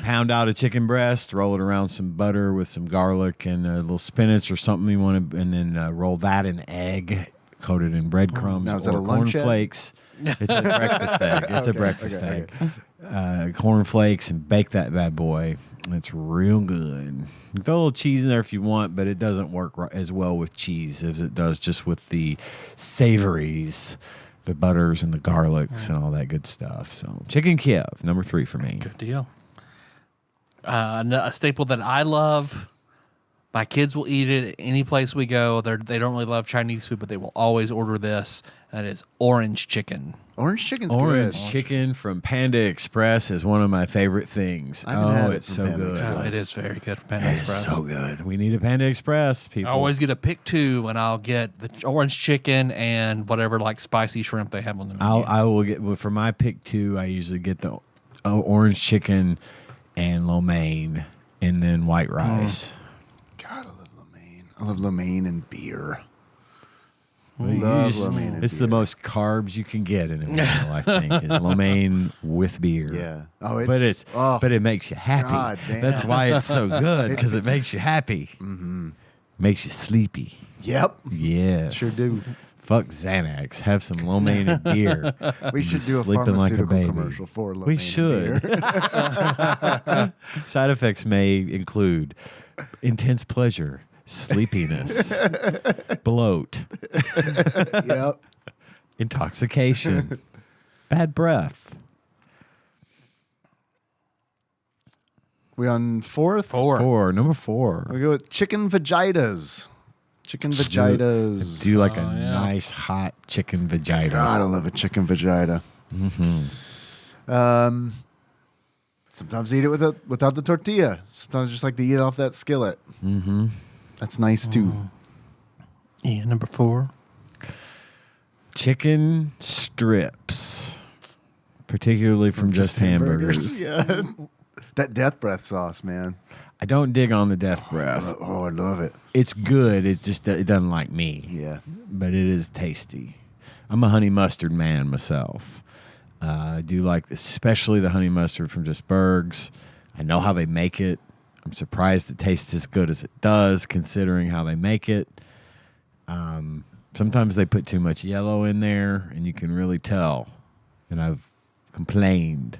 pound out a chicken breast, roll it around some butter with some garlic and a little spinach or something you want to, and then roll that in egg, coated in breadcrumbs Now, is that or a lunch cornflakes. It's a breakfast egg. It's a breakfast egg. Cornflakes and bake that bad boy. It's real good. You throw a little cheese in there if you want, but it doesn't work as well with cheese as it does just with the savories, the butters and the garlics and all that good stuff. So chicken Kiev, number 3 for me. Good deal. A staple that I love, My kids will eat it any place we go. They don't really love Chinese food, but they will always order this. That is orange chicken. Orange chicken's Orange good. chicken from Panda Express is one of my favorite things. I haven't had it It's from so Panda good. Express. Oh, it is very good from Panda It's Express. so good. We need a Panda Express, people. I always get a pick 2, and I'll get the orange chicken and whatever like spicy shrimp they have on the menu. I will get, well, for my pick 2, I usually get the orange chicken and lo mein and then white rice. God, I love lo mein. I love lo mein and beer. Well, you Love just- lo mein and it's the beer. most carbs you can get in a meal, I think, is lo mein with beer. Yeah. Oh, but it makes you happy. God damn. That's why it's so good, because it makes you happy. Mm-hmm. Makes you sleepy. Yep. Yes. Sure do. Fuck Xanax. Have some lo mein and beer. We should Be do a sleeping like a pharmaceutical baby. commercial for lo We mein should. and beer. Side effects may include intense pleasure, sleepiness, bloat, Yep. intoxication, bad breath. We on 4th? 4. Number 4. We go with chicken vagitas. Chicken vagitas. Do like a yeah. nice hot chicken vagina. God, I love a chicken vagina. Sometimes eat it without the tortilla. Sometimes just like to eat it off that skillet. Mm-hmm. That's nice too. Yeah, number 4. Chicken strips, particularly from just hamburgers. Yeah. That death breath sauce, man. I don't dig on the death breath. Oh, I love it. It's good. It doesn't like me. Yeah. But it is tasty. I'm a honey mustard man myself. I do like especially the honey mustard from Just Berg's. I know how they make it. I'm surprised it tastes as good as it does, considering how they make it. Sometimes they put too much yellow in there, and you can really tell. And I've complained.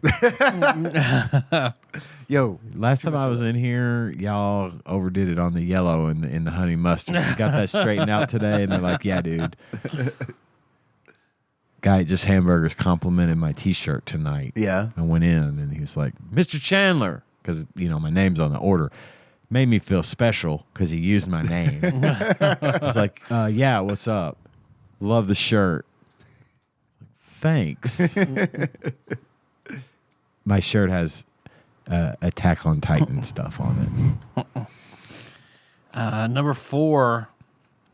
Yo, Last time I was in here, y'all overdid it on the yellow in the honey mustard. You got that straightened out today, and they're like, "Yeah, dude." Guy at Just Hamburgers complimented my T-shirt tonight. Yeah. I went in, and he was like, "Mr. Chandler," because my name's on the order. Made me feel special because he used my name. I was like, "Yeah, what's up? Love the shirt." Thanks. My shirt has Attack on Titan stuff on it. Number 4,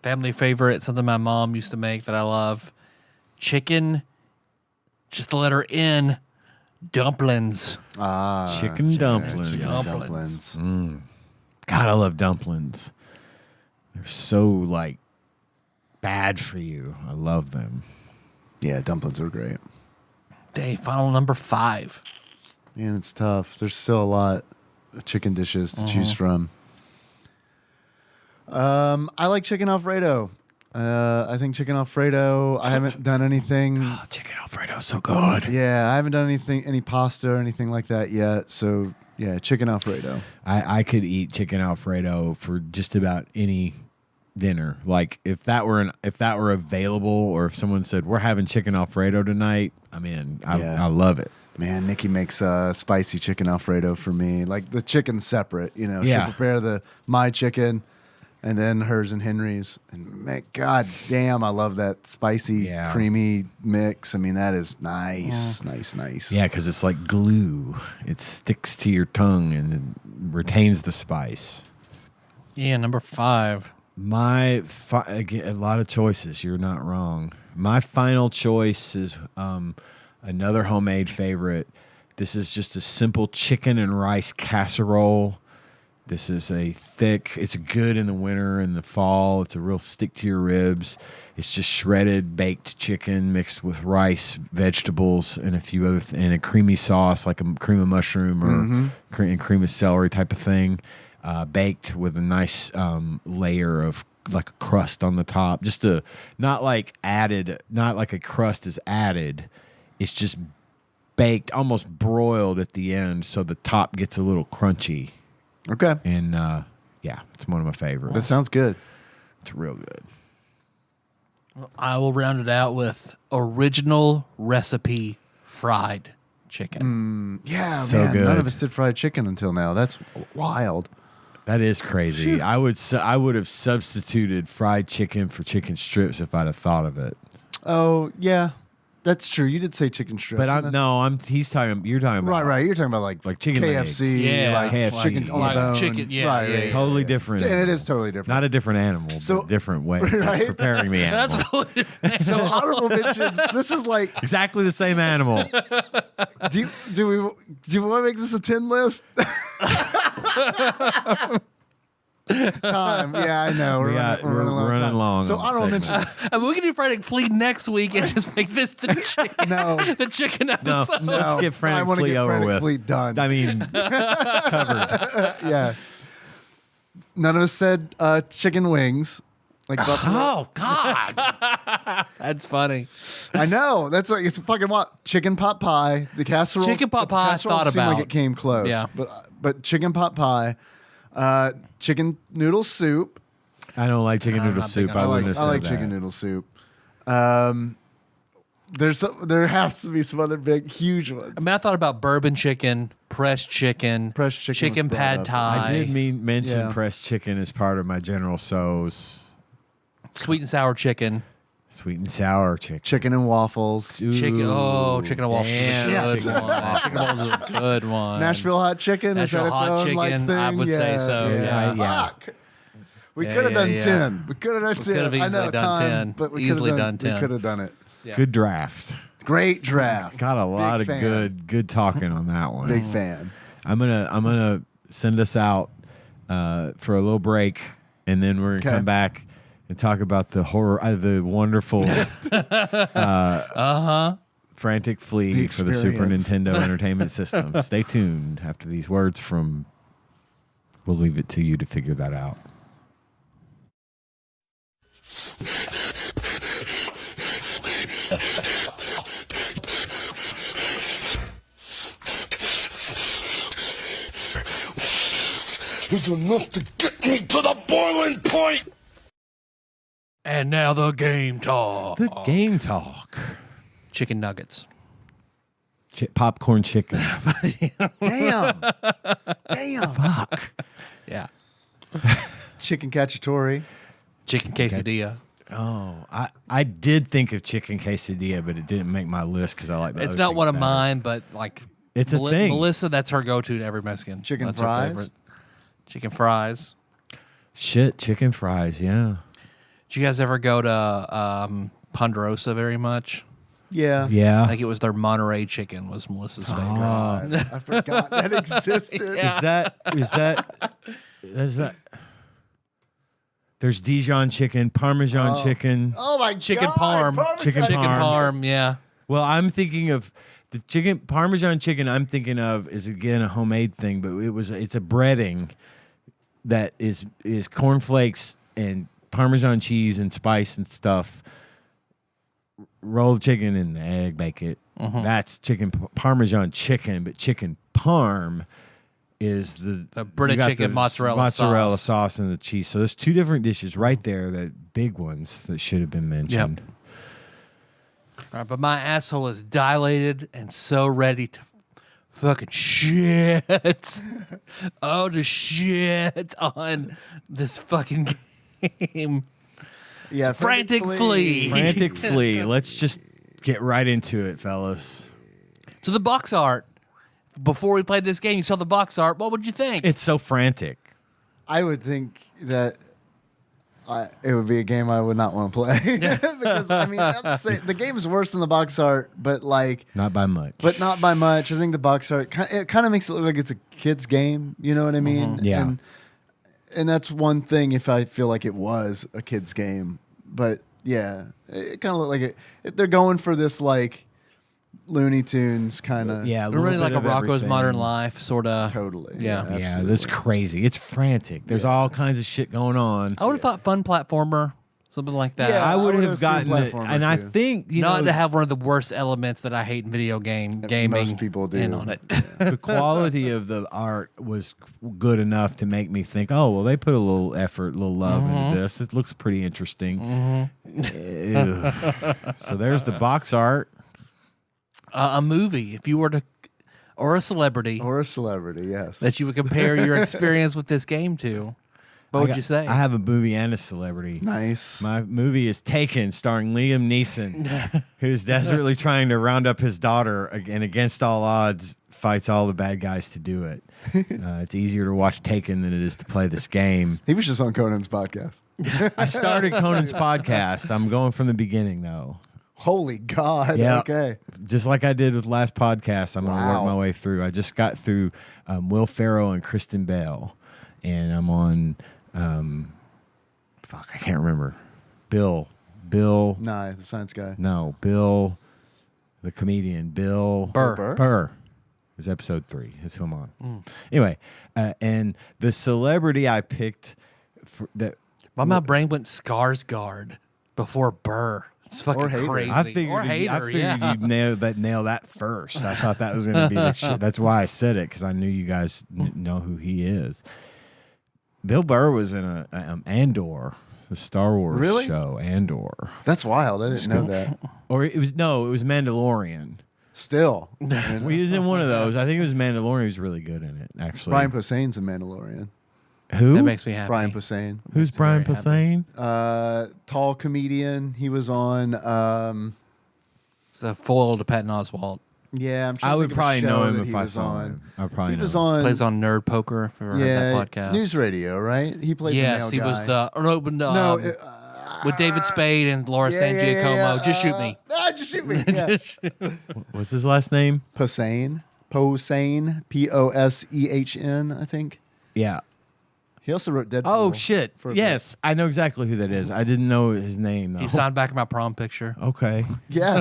family favorite, something my mom used to make that I love. Chicken, just the letter N, dumplings. Chicken dumplings. chicken Dumplings. dumplings. God, I love dumplings. They're so like bad for you. I love them. Yeah, dumplings are great. Dave, final number 5. Man, it's tough. There's still a lot of chicken dishes to choose from. I like chicken Alfredo. I think chicken Alfredo. I haven't done anything. Oh, chicken Alfredo's so good. Yeah, I haven't done any pasta or anything like that yet. So yeah, chicken Alfredo. I could eat chicken Alfredo for just about any dinner. Like if that were available, or if someone said we're having chicken Alfredo tonight, I'm in. I love it. Man, Nikki makes spicy chicken Alfredo for me. Like the chicken's separate, Yeah. She'll prepare my chicken and then hers and Henry's. And man, god damn, I love that spicy, creamy mix. I mean, that is nice, nice. Yeah, because it's like glue. It sticks to your tongue and it retains the spice. Yeah, number 5. Again, a lot of choices. You're not wrong. My final choice is another homemade favorite. This is just a simple chicken and rice casserole. This is it's good in the winter and the fall. It's a real stick to your ribs. It's just shredded baked chicken mixed with rice, vegetables, and a few other and a creamy sauce like a cream of mushroom or cream of celery type of thing. Baked with a nice layer of like a crust on the top. Just not like a crust is added. It's just baked, almost broiled at the end, so the top gets a little crunchy. Okay. And it's one of my favorites. That sounds good. It's real good. I will round it out with original recipe fried chicken. Yeah, So man. good. None of us did fried chicken until now. That's wild. That is crazy. I would have substituted fried chicken for chicken strips if I'd have thought of it. Oh yeah, that's true. You did say chicken strips. But and you're talking about right. You're talking about like chicken KFC, legs. like KFC, chicken on yeah. the bone. Chicken, yeah, right, yeah, right. yeah. totally different. And it is totally different. Not a different animal, but So- a different way Right? of preparing the animal. That's totally different. So honorable mentions. This is like, Exactly the same animal. do we want to make this a 10 list? Time. Yeah, I know. We're running long. So on the honorable segment. mention. I mean, we can do Frantic Flea next week and just make this the chicken. No. The chicken No, episode. let's get I Frantic want to Flea get over Frantic with. Flea done. I mean, covered. Yeah. None of us said chicken wings. Like buffalo. Oh God! That's funny. I know. That's like it's fucking what chicken pot pie. The casserole. Chicken pot the pie I casserole thought seemed like about. it came close. Yeah. But chicken pot pie, chicken noodle soup. I don't like chicken noodle not big soup. on I it. wouldn't have I said like that. chicken noodle soup. There has to be some other big, huge ones. I mean, I thought about bourbon chicken, pressed chicken, Pressed chicken chicken was brought pad up. thai, I did mention Yeah. pressed chicken as part of my General So's sweet and sour chicken, sweet and sour chicken. Chicken and waffles. chicken. Oh, chicken and waffles is a damn, good chicken one. Chicken and waffles is a good one. Nashville hot chicken. Nashville is that its hot own, like, chicken, thing? I would say so, yeah. Fuck. We Yeah, could have yeah, done yeah. 10. We could have done 10. could have I easily know, done time, 10. But we Easily could have done 10. We could have done it. Yeah. Good draft. Great draft. Got a lot Big of fan. good talking on that one. Big fan. I'm gonna send us out for a little break, and then we're gonna Okay. come back and talk about the wonderful Frantic Flea The for the Super experience. Nintendo Entertainment System. Stay tuned after these words from. We'll leave it to you to figure that out. It's enough to get me to the boiling point. And now the game talk. The game talk. Chicken nuggets. Popcorn chicken. Damn. Damn. Fuck. Yeah. Chicken cacciatore. Chicken quesadilla. Oh, I did think of chicken quesadilla, but it didn't make my list because I like the It's other not things one of better. mine, but like It's a thing. Melissa, that's her go-to to every Mexican. Chicken That's her fries? favorite. Chicken fries. Shit, chicken fries. Yeah. Did you guys ever go to Ponderosa very much? Yeah. Yeah. I think it was their Monterey chicken was Melissa's favorite. God, I forgot that existed. Yeah. Is that? There's Dijon chicken, Parmesan chicken. Oh my Chicken God. parm. Chicken Chicken parm. parm, yeah. Well, I'm thinking of the chicken Parmesan chicken. I'm thinking of is again a homemade thing, but it's a breading that is cornflakes and Parmesan cheese and spice and stuff. Roll the chicken in the egg, bake it. That's chicken Parmesan chicken, but chicken parm is the breaded you got chicken the mozzarella sauce and the cheese. So there's two different dishes right there, that big ones that should have been mentioned. All right, but my asshole is dilated and so ready to fucking shit. Oh, to shit on this fucking game. Yeah. Frantic Flea. Frantic Flea. Let's just get right into it, fellas. So the box art, before we played this game, you saw the box art. What would you think? It's so frantic. I would think that it would be a game I would not want to play because I mean I'm saying, the game's worse than the box art, but like Not by much. but not by much. I think the box art it kind of makes it look like it's a kid's game. You know what I mean? Yeah. And that's one thing if I feel like it was a kid's game, but yeah, it kind of looked like it. They're going for this like Looney Tunes kind of yeah, Really like a bit of Rocco's everything. Modern Life sort of. totally Yeah. Yeah, absolutely. that's crazy. It's frantic. There's all kinds of shit going on. I would have thought fun platformer, something like that. Yeah. I would would've have assumed gotten it, platformer, and I too. think Not to have one of the worst elements that I hate in video gaming. most people do. in on it. the quality of the art was good enough to make me think, oh, well, they put a little effort, a little love into this. It looks pretty interesting. Ew. So there's the box art. A movie. If you were to, or a celebrity Or a celebrity, yes. that you would compare your experience with this game to, what would you say? I have a movie and a celebrity. Nice. My movie is Taken, starring Liam Neeson, who's desperately trying to round up his daughter and against all odds fights all the bad guys to do it. It's easier to watch Taken than it is to play this game. He was just on Conan's podcast. I started Conan's podcast. I'm going from the beginning, though. Holy God. Yeah. Okay. Just like I did with last podcast, I'm going to work my way through. I just got through Will Ferrell and Kristen Bell, and I'm on, I can't remember. Bill. Nah, the science guy. No, Bill, the comedian. Bill Burr. Burr. It was episode 3. That's who I'm on. Anyway, and the celebrity I picked for that. My brain went Skarsgård before Burr. It's fucking Or Hader. crazy. I figured, or Hader, you'd nail that first. I thought that was going to be the shit. That's why I said it, because I knew you guys know who he is. Bill Burr was in Andor, the Star Wars show, Andor. That's wild. I didn't know that. Or it was Mandalorian. Still. He was in one of those. I think it was Mandalorian. He was really good in it, actually. Brian Posehn's a Mandalorian. Who? That makes me happy. Brian Posehn. Who's Brian very Posehn? Tall comedian. He was on It's a foil to Patton Oswalt. yeah, I'm trying I to would think of a probably show know him that if he I was saw on. him. I probably He know was him. on Plays on Nerd Poker, if you've ever heard that podcast. News Radio, right? He played Yes, the he male was guy. with David Spade and Laura San Giacomo. Just shoot me. Just shoot me. Yeah. What's his last name? Posehn, Posehn, I think. Yeah. He also wrote Deadpool. Oh, shit. for a Yes, I know exactly who that is. I didn't know his name, though. He signed back in my prom picture. Okay. bit. Yeah.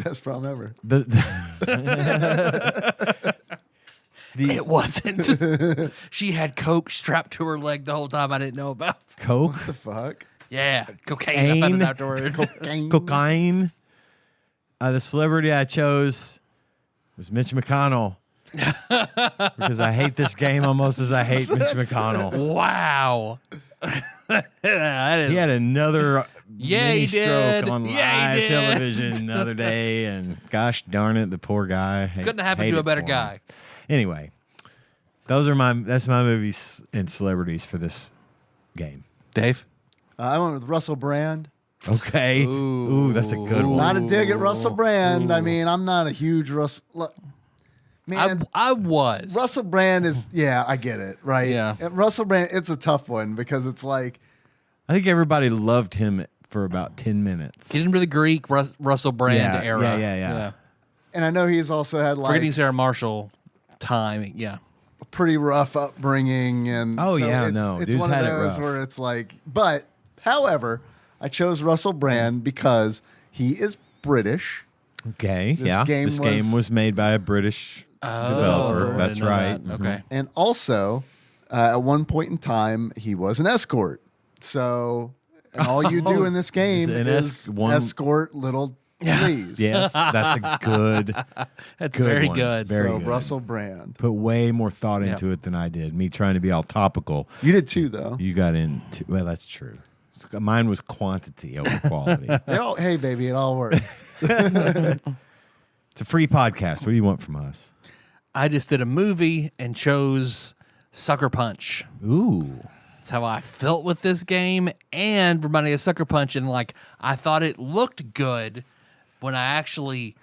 Best prom ever. It wasn't. She had coke strapped to her leg the whole time I didn't know about. Coke? The fuck? Yeah, cocaine. I found Ain? it afterwards. Cocaine? The celebrity I chose was Mitch McConnell. Because I hate this game almost as I hate Mitch McConnell. Wow. That is, He had another Yeah, mini he stroke did. on Yeah, he live did. television the other day, and gosh darn it, the poor guy. couldn't have happened to a better guy. Anyway, that's my movies and celebrities for this game. Dave? I went with Russell Brand. Okay. Ooh, that's a good one. Not a dig at Russell Brand. I mean, I'm not a huge Russell. Man, I was. Russell Brand is, yeah, I get it, right? Yeah. Russell Brand, it's a tough one because it's like, I think everybody loved him for about 10 minutes. Get into the Greek Russell Brand era. Yeah. and I know he's also had like Forgetting Sarah Marshall time. Yeah. a pretty rough upbringing. And Oh, so yeah, it's, no, it's dude's one of had it those rough. where it's like, but however, I chose Russell Brand because he is British. Okay, This yeah. game This game was made by a British developer. I That's didn't know right. that. Okay. And also, at one point in time, he was an escort. So, and all you do in this game Is an is one- escort little fleas. Yes, that's a good. That's Good very one. good. Very So good. Russell Brand. Put way more thought into it than I did. Me trying to be all topical. You did too, though. You got into. Well, that's true. Mine was quantity over quality. Hey, baby, it all works. It's a free podcast. What do you want from us? I just did a movie and chose Sucker Punch. Ooh. That's how I felt with this game, and reminded me of Sucker Punch. And like, I thought it looked good when I actually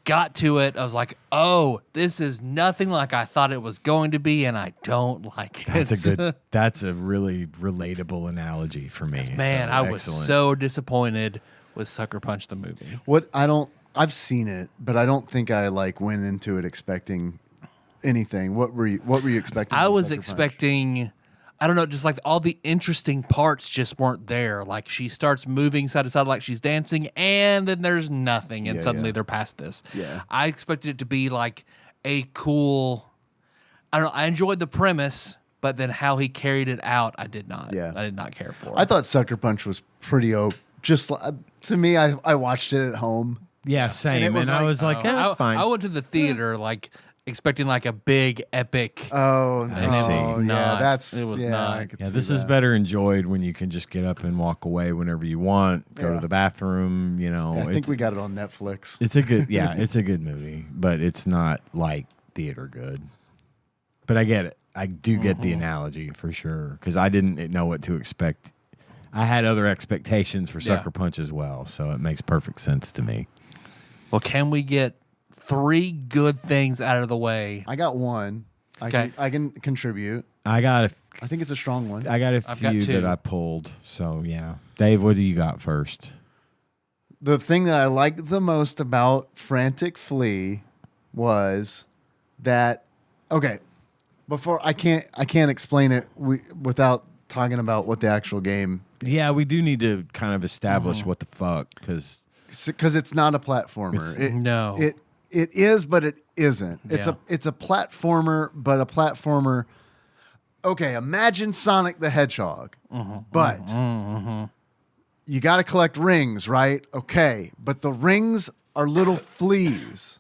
got to it. I was like, "Oh, this is nothing like I thought it was going to be," and I don't like it. That's a good. That's a really relatable analogy for me. Man, So, I was excellent. so disappointed with Sucker Punch the movie. I've seen it, but I don't think I like went into it expecting anything. What were you expecting? I from was Sucker Punch? expecting, I don't know, just like all the interesting parts just weren't there. Like she starts moving side to side like she's dancing, and then there's nothing, and suddenly yeah. they're past this. Yeah. I expected it to be like a cool, I don't know, I enjoyed the premise, but then how he carried it out, I did not. Yeah. I did not care for. I thought Sucker Punch was pretty just to me. I watched it at home. Yeah, same. And it was I like- was like, yeah, that's fine. I went to the theater like expecting like a big epic. Oh, no. I see. Yeah, Not. that's It was yeah, not. I could Yeah, see this is that. better enjoyed when you can just get up and walk away whenever you want, go Yeah. to the bathroom, you know. I think it's, we got it on Netflix. it's a good it's a good movie, but it's not like theater good. But I get it. I do get the analogy for sure because I didn't know what to expect. I had other expectations for Yeah. Sucker Punch as well, so it makes perfect sense to me. Well, can we get 3 good things out of the way? I got one. Okay. I can contribute. I got I think it's a strong one. a I've got few 2. that I pulled. So yeah, Dave, what do you got first? The thing that I liked the most about Frantic Flea was that before I can't explain it without talking about what the actual game, Yeah, we do need to kind of establish what the fuck because because it's not a platformer. No. It is, but it isn't. Yeah. It's a platformer, but a platformer. Okay, imagine Sonic the Hedgehog, but you got to collect rings, right? Okay, but the rings are little fleas.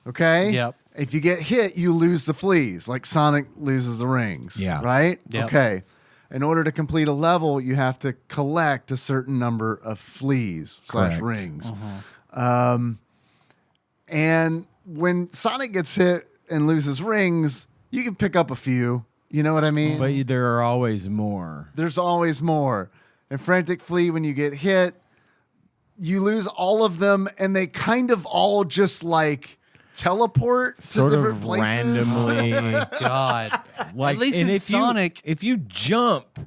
Okay. Yep. If you get hit, you lose the fleas, like Sonic loses the rings. Yeah. Right. Yep. Okay. In order to complete a level, you have to collect a certain number of fleas / Correct. rings. And when Sonic gets hit and loses rings, you can pick up a few. You know what I mean? but there are always more. There's always more. In Frantic Flea, when you get hit, you lose all of them, and they kind of all just like teleport Sort to of different places. randomly. God. Like, At least and in if Sonic. if you jump,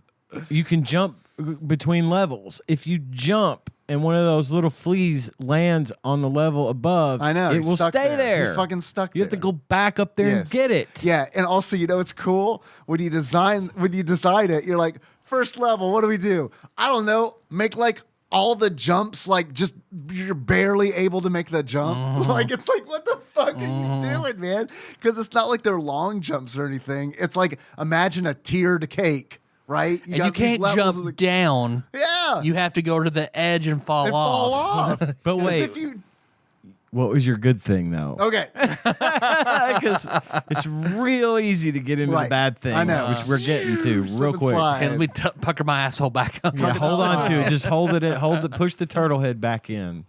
you can jump between levels. If you jump and one of those little fleas lands on the level above, I know it he's will stuck stay there. He's fucking stuck. You have to there. go back up there and Yes. get it. Yeah, and also, you know, it's cool when you design it. You're like, first level. What do we do? I don't know. Make like all the jumps, like just you're barely able to make the jump. Like it's like, what the fuck are you doing, man? Because it's not like they're long jumps or anything. It's like imagine a tiered cake, right? And you got these can't levels jump of the- down. Yeah, You have to go to the edge and fall and off. fall off. But 'Cause wait, if you what was your good thing though? okay, Because it's real easy to get into the Right. bad things, I know. which we're getting to Slip real and quick. slide. Okay, let me pucker my asshole back up. Yeah, hold on to it. Just hold it. Push the turtle head back in.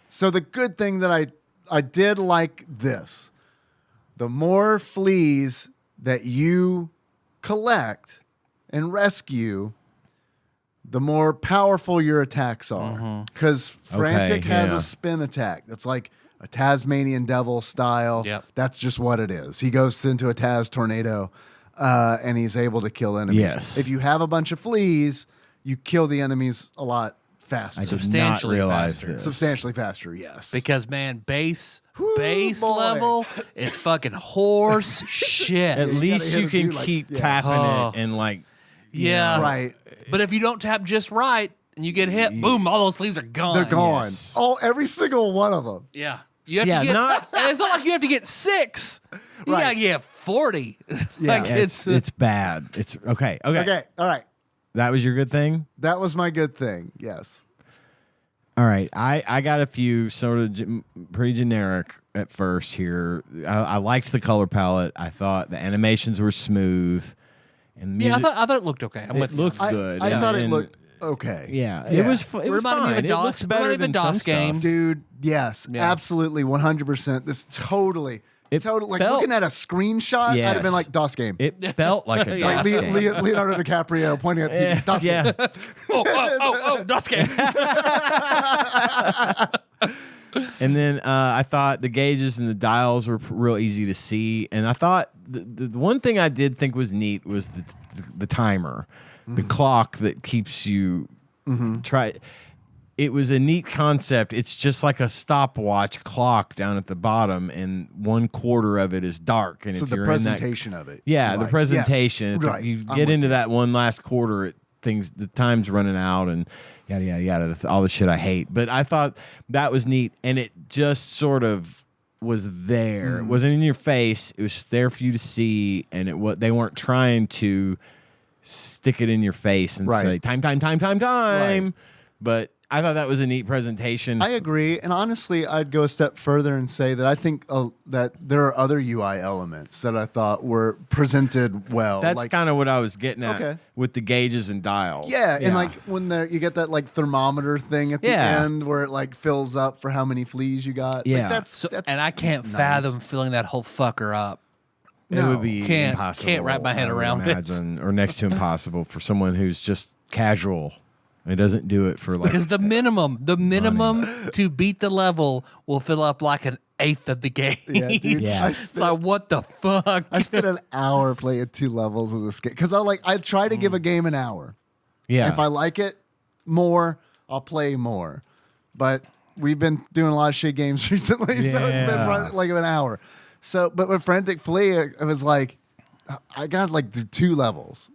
So the good thing that I did like this, the more fleas that you collect and rescue, the more powerful your attacks are. Because Frantic has yeah. a spin attack that's like a Tasmanian devil style. Yep. That's just what it is. He goes into a Taz tornado and he's able to kill enemies. Yes. If you have a bunch of fleas, you kill the enemies a lot faster. I did Substantially not realize faster. this. Substantially faster, yes. Because man, base boy. level, it's fucking horse shit. At you least gotta you hit a can few, like, keep yeah. tapping Oh. it and like. yeah, Right. But if you don't tap just right and you get hit, boom, all those fleas are gone. They're gone. Yes. Every single one of them. Yeah, you have Yeah, to get. not- and it's not like you have to get 6. You Right. gotta get 40. Yeah. like Yeah, it's bad. It's okay. Okay. All right. That was your good thing. That was my good thing. Yes. All right, I got a few sort of pretty generic at first here. I liked the color palette. I thought the animations were smooth, and the Yeah, music, I thought it looked okay. I'm with it you. looked good. I thought it and- looked okay. Yeah, Yeah. it was. It was Reminded me of fine. a It DOS- looks better reminded me than of a some DOS game. stuff. Dude, yes. Yeah. Absolutely. 100%. This totally. It Totally. Like felt- looking at a screenshot, I'd have been Yes. like, DOS game. It felt like a Yeah. DOS like game. Leonardo DiCaprio pointing at Yeah, the DOS game. yeah. oh, DOS game. And then I thought the gauges and the dials were real easy to see. And I thought the one thing I did think was neat was the timer, the clock that keeps you try. It was a neat concept. It's just like a stopwatch clock down at the bottom, and 1/4 of it is dark. And So if the you're presentation of it. yeah, the Right. presentation. Yes. If Right. you I'm get with into you. that one last quarter, the time's running out, and yada yada yada. All the shit I hate. But I thought that was neat, and it just sort of was there. It wasn't in your face. It was there for you to see, and they weren't trying to stick it in your face and Right. say time. Right. But I thought that was a neat presentation. I agree, and honestly, I'd go a step further and say that I think that there are other UI elements that I thought were presented well. That's like, kind of what I was getting at Okay. with the gauges and dials. yeah, and like when you get that like thermometer thing at the Yeah. end where it like fills up for how many fleas you got. Yeah. like, that's and I can't nice. fathom filling that whole fucker up. It would be Can't impossible. wrap my head I would around it. imagine, or next to impossible for someone who's just casual. It doesn't do it for like Because the minimum to beat the level will fill up like an eighth of the game. Yeah, dude. Yeah. It's like, what the fuck? I spent an hour playing 2 levels of this game because I try to give a game an hour. yeah. If I like it more, I'll play more. But we've been doing a lot of shit games recently, so it's been Yeah. like an hour. So, but with Frantic Flea, it was like I got like through 2 levels.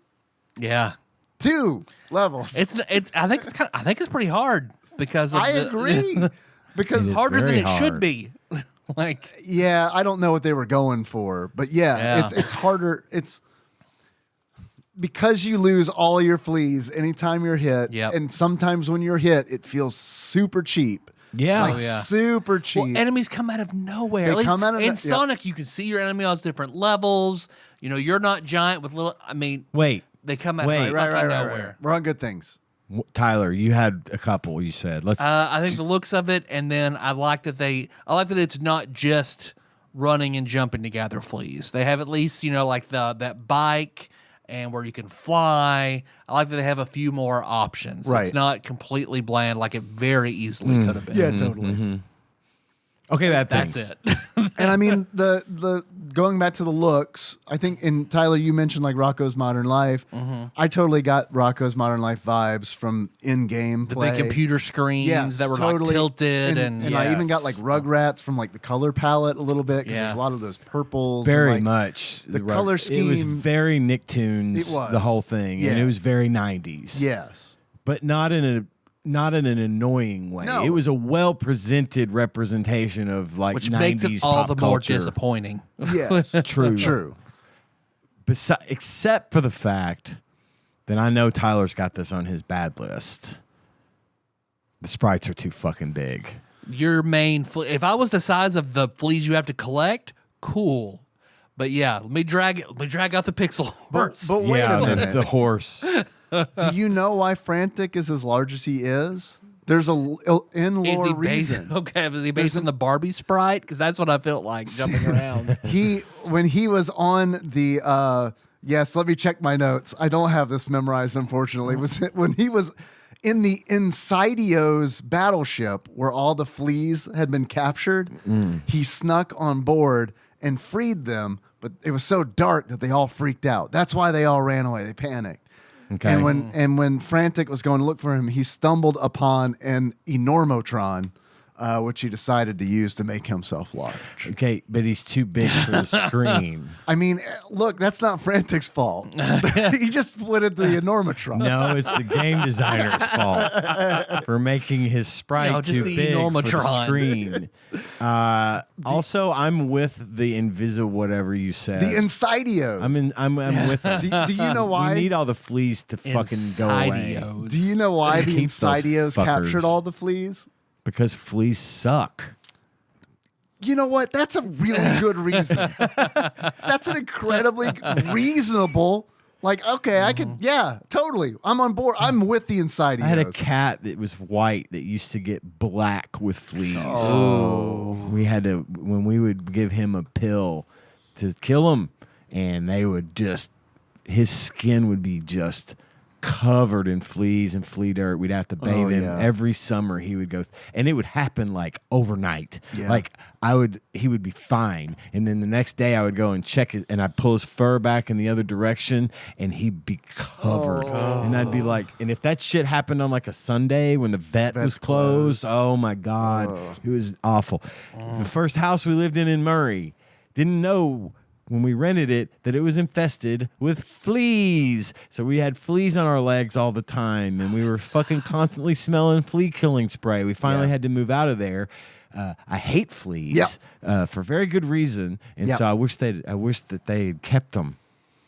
Yeah. 2 levels. It's I think it's pretty hard because of I agree because It is harder than very it should hard. be. Like, yeah, I don't know what they were going for, but yeah, Yeah. it's harder. It's because you lose all your fleas anytime you're hit, Yep. and sometimes when you're hit, it feels super cheap. yeah. Like Oh, yeah. super cheap. well, enemies come out of nowhere. They At least come out of in yep. Sonic, you can see your enemy on different levels. You know, you're not giant with little. I mean, Wait, they come out Wait. of right, fucking right, right, nowhere. right. We're on good things. Tyler, you had a couple. You said let's. I think the looks of it, and then I like that it's not just running and jumping to gather fleas. They have at least like that bike and where you can fly. I like that they have a few more options. Right. It's not completely bland like it very easily could have been. Yeah, totally. okay, That's things. it. And I mean the going back to the looks, I think in Tyler you mentioned like Rocco's Modern Life. I totally got Rocco's Modern Life vibes from in-game The play. big computer screens Yes, that were totally. like tilted and I even got like Yes. Rugrats from like the color palette a little bit because Yeah. there's a lot of those purples. and, Very like, much. the Right. color It was scheme- very Nicktoons. It was. The whole thing, and Yeah. it was very 90s. Yes. but not in an annoying way. No. It was a well presented representation of like which 90s makes it all pop the more culture. disappointing. Yes. True. True. Except for the fact that I know Tyler's got this on his bad list. The sprites are too fucking big. Your main if I was the size of the fleas you have to collect, cool. But yeah, let me drag out the pixel horse. But wait yeah, a minute. the horse. Do you know why Frantic is as large as he is? There's a in Is lore he based? reason. Okay, is he based on the Barbie sprite? Because that's what I felt like jumping around. When he was on the yes, let me check my notes. I don't have this memorized, unfortunately. Was it when he was in the Insidio's battleship where all the fleas had been captured? He snuck on board and freed them, but it was so dark that they all freaked out. That's why they all ran away. They panicked. Okay. And when Frantic was going to look for him, he stumbled upon an Enormotron, which he decided to use to make himself large. Okay, but he's too big for the screen. I mean, look, that's not Frantic's fault. He just wanted the Enormotron. No, it's the game designer's fault for making his sprite No, just too the big for the Enormotron. screen. Also, I'm with the Invisible whatever you said. The Insidios. I'm with it. Do you know why? You need all the fleas to fucking go away. Insidios. Do you know why the Keep those Insidios fuckers. captured all the fleas? Because fleas suck. You know what? That's a really good reason. That's an incredibly reasonable. Like, okay, I could, yeah, totally. I'm on board. I'm with the Insidios. I had a cat that was white that used to get black with fleas. Oh. We had to, when we would give him a pill to kill him, and they would just, his skin would be just covered in fleas and flea dirt. We'd have to bathe him yeah. every summer. He would go, and it would happen like overnight. Yeah. Like he would be fine, and then the next day I would go and check it, and I'd pull his fur back in the other direction, and he'd be covered. And I'd be like, and if that shit happened on like a Sunday when the vet was closed, oh my God, it was awful. The first house we lived in Murray, didn't know when we rented it that it was infested with fleas. So we had fleas on our legs all the time, and we were fucking constantly smelling flea killing spray. We finally had to move out of there. I hate fleas for very good reason, and Yep. so I wish that they had kept them.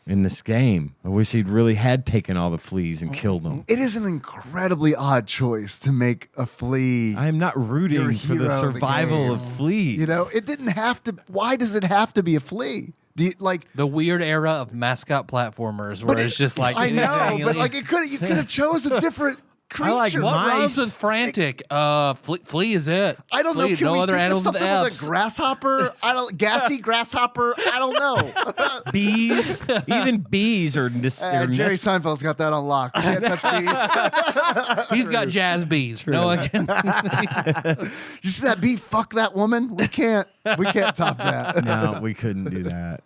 in this game. I wish he'd really had taken all the fleas and killed them. It is an incredibly odd choice to make a flea. I am not Your rooting for hero the of the survival game. of fleas. You know, it didn't have to. Why does it have to be a flea? Do you, like The weird era of mascot platformers where it's just like I know, anything, but like you could have chose a different creature. I like what rhymes mice. with frantic? Flea is it? I don't know. Flea, Can no we other think of animals with something with Fs. a grasshopper? Gassy grasshopper. I don't know. bees, even bees are Jerry Seinfeld's got that on lock. We can't touch bees. He's got jazz bees. No one can. You see that bee? Fuck that woman. We can't top that. No, we couldn't do that.